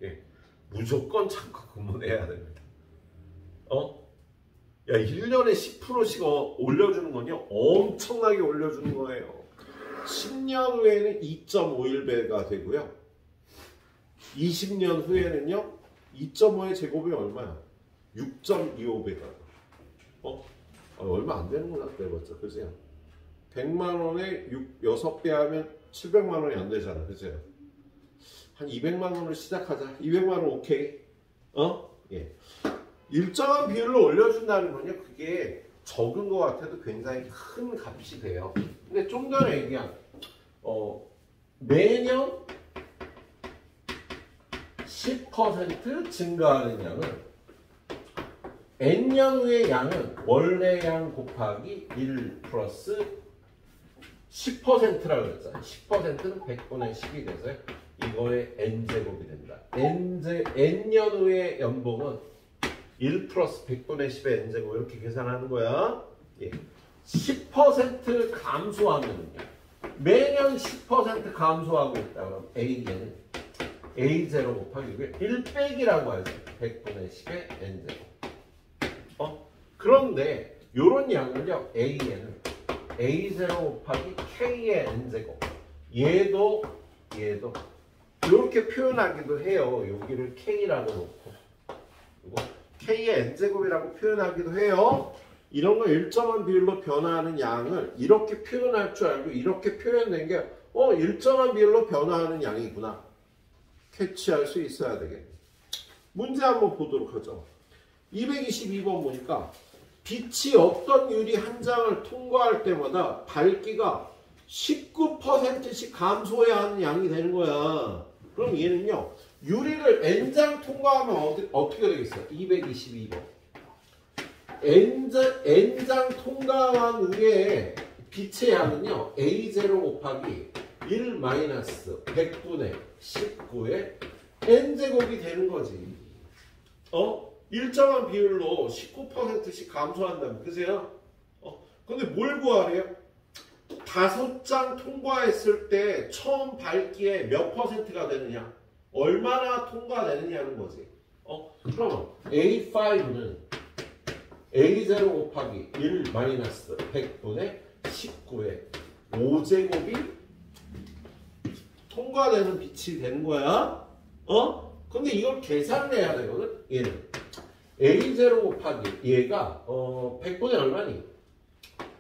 예, 무조건 참고 근무해야 됩니다. 야, 1년에 10%씩 올려주는 건요 엄청나게 올려주는 거예요. 10년 후에는 2.51배가 되고요 20년 후에는요 2.5의 제곱이 얼마야? 6.25배가 얼마 안 되는구나. 그래봤자 그죠? 100만 원에 6배 하면 700만 원이 안 되잖아. 그죠? 한 200만 원으로 시작하자. 200만 원 오케이. 예. 일정한 비율로 올려준다는 건요 그게 적은 것 같아도 굉장히 큰 값이 돼요. 근데 좀 전에 얘기한 매년 10% 증가하는 양은 n년 후의 양은 원래 양 곱하기 1 플러스 10%라고 그랬잖아요. 10%는 100분의 10이 돼서 이거의 n제곱이 된다. n년 후의 연봉은 1 플러스 100분의 10의 n제곱 이렇게 계산하는 거야. 예. 10% 감소하면요. 매년 10% 감소하고 있다. 그럼 A는 A0 곱하기 1 빼기라고 하죠. 100분의 10의 n제곱. 그런데 이런 양을요. A는 A0 곱하기 K의 n제곱. 얘도 이렇게 표현하기도 해요. 여기를 K라고 놓고 이거 K의 n제곱이라고 표현하기도 해요. 이런 거 일정한 비율로 변화하는 양을 이렇게 표현할 줄 알고 이렇게 표현된 게 일정한 비율로 변화하는 양이구나. 캐치할 수 있어야 되겠네. 문제 한번 보도록 하죠. 222번 보니까 빛이 어떤 유리 한 장을 통과할 때마다 밝기가 19%씩 감소해야 하는 양이 되는 거야. 그럼 얘는요. 유리를 n장 통과하면 어떻게 되겠어요? 222번. n장 통과한 후에 빛의 양은요. A0 곱하기 1 마이너스 100분의 19의 n제곱이 되는 거지. 일정한 비율로 19%씩 감소한다면 그세요? 근데 뭘 구하래요? 5장 통과했을 때 처음 밝기에 몇 %가 되느냐? 얼마나 통과되느냐는 거지. 그러면 A5는 A0 곱하기 1 마이너스 100분의 19의 5제곱이 통과되는 빛이 되는 거야. 근데 이걸 계산을 해야 되거든. 얘는 A0 곱하기 얘가 100분의 얼마니?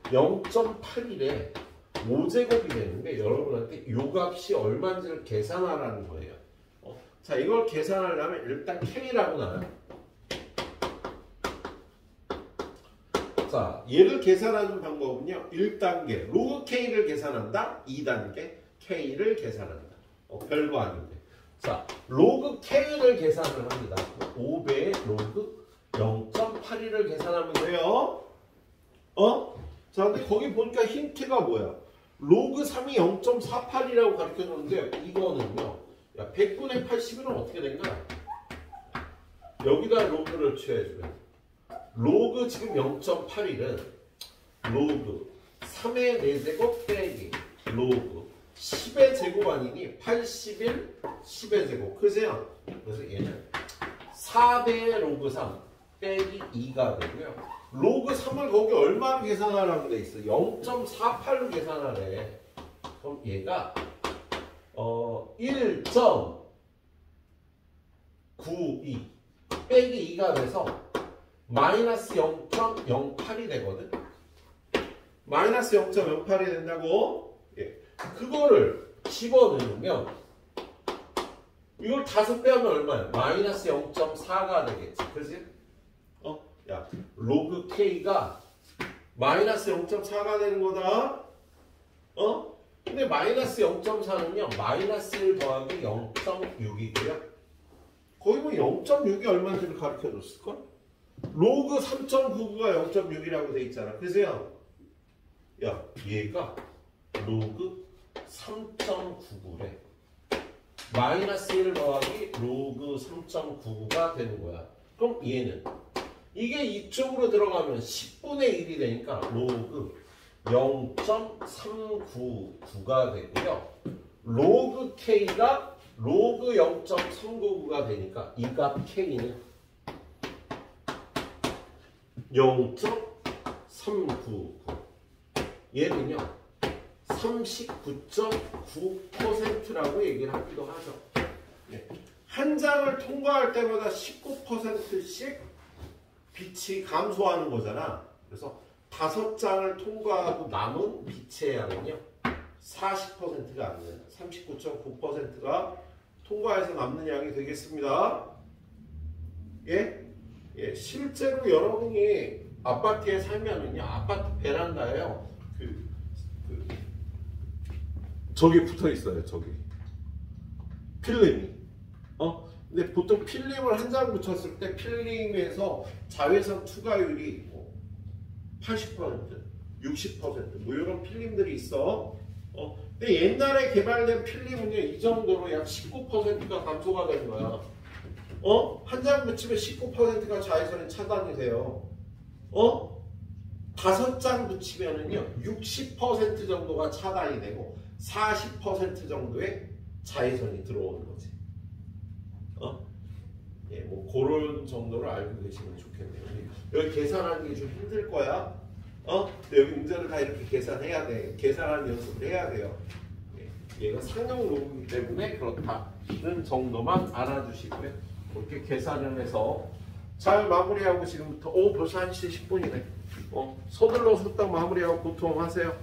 0.81에 5제곱이 되는데 여러분한테 이 값이 얼마인지를 계산하라는 거예요. 자, 이걸 계산하려면 일단 K라고 나와요. 자, 얘를 계산하는 방법은요. 1단계 로그 K를 계산한다. 2단계 K를 계산한다. 별거 아닌데. 자, 로그 K를 계산을 합니다. 5배의 로그 0.81을 계산하면 돼요. 자, 근데 거기 보니까 힌트가 뭐야? 로그 3이 0.48이라고 가르쳐줬는데 이거는요. 야, 100분의 80은 어떻게 된가? 여기다 로그를 취해주면 로그 지금 0.81은 로그 3의 4제곱 빼기 로그 10의 제곱 아니니 81, 10의 제곱. 그죠? 그래서 얘는 4배의 로그 3 빼기 2가 되고요. 로그 3을 거기 얼마로 계산하라고 돼 있어? 0.48로 계산하래. 그럼 얘가 1.92 빼기 2가 돼서 마이너스 0.08이 되거든. 마이너스 0.08이 된다고. 예. 그거를 집어넣으면 이걸 5 빼면 얼마야? 마이너스 0.4가 되겠지. 그지? 야, 로그 K가 마이너스 0.4가 되는 거다. 근데 마이너스 0.4는요, 마이너스 1 더하기 0.6이고요. 거의 뭐 0.6이 얼마인지를 가르쳐 줬을걸? 로그 3.99가 0.6이라고 돼 있잖아. 그래서요, 야, 얘가 로그 3.99래. 마이너스 1 더하기 로그 3.99가 되는 거야. 그럼 얘는 이게 이쪽으로 들어가면 10분의 1이 되니까 로그 0.399가 되고요. 로그 K가 로그 0.399가 되니까 이 값 K는 0.399. 얘는요 39.9%라고 얘기를 하기도 하죠. 한 장을 통과할 때마다 19%씩 빛이 감소하는 거잖아. 그래서 5장을 통과하고 남은 빛의 양은요 40%가 안 돼요. 39.9%가 통과해서 남는 양이 되겠습니다. 예? 예, 실제로 여러분이 아파트에 살면은요, 아파트 베란다에요, 저기 붙어 있어요, 저기. 필름이. 근데 보통 필름을 한 장 붙였을 때 필름에서 자외선 투과율이 80%, 60% 뭐 이런 필름들이 있어. 근데 옛날에 개발된 필름은요, 이 정도로 약 19%가 감소가 되는 거야. 한 장 붙이면 19%가 자외선이 차단이 돼요. 5장 붙이면은요, 60% 정도가 차단이 되고 40% 정도의 자외선이 들어오는 거지. 예, 뭐 그런 정도를 알고 계시면 좋겠네요. 여기 계산하는 게 좀 힘들 거야. 여기 문제를 다 이렇게 계산해야 돼. 계산하는 연습을 해야 돼요. 예, 얘가 상용 로그이기 때문에 그렇다는 정도만 알아주시고요. 그렇게 계산을 해서 잘 마무리하고 지금부터 벌써 1시 10분이네. 서둘러서 딱 마무리하고 보통하세요.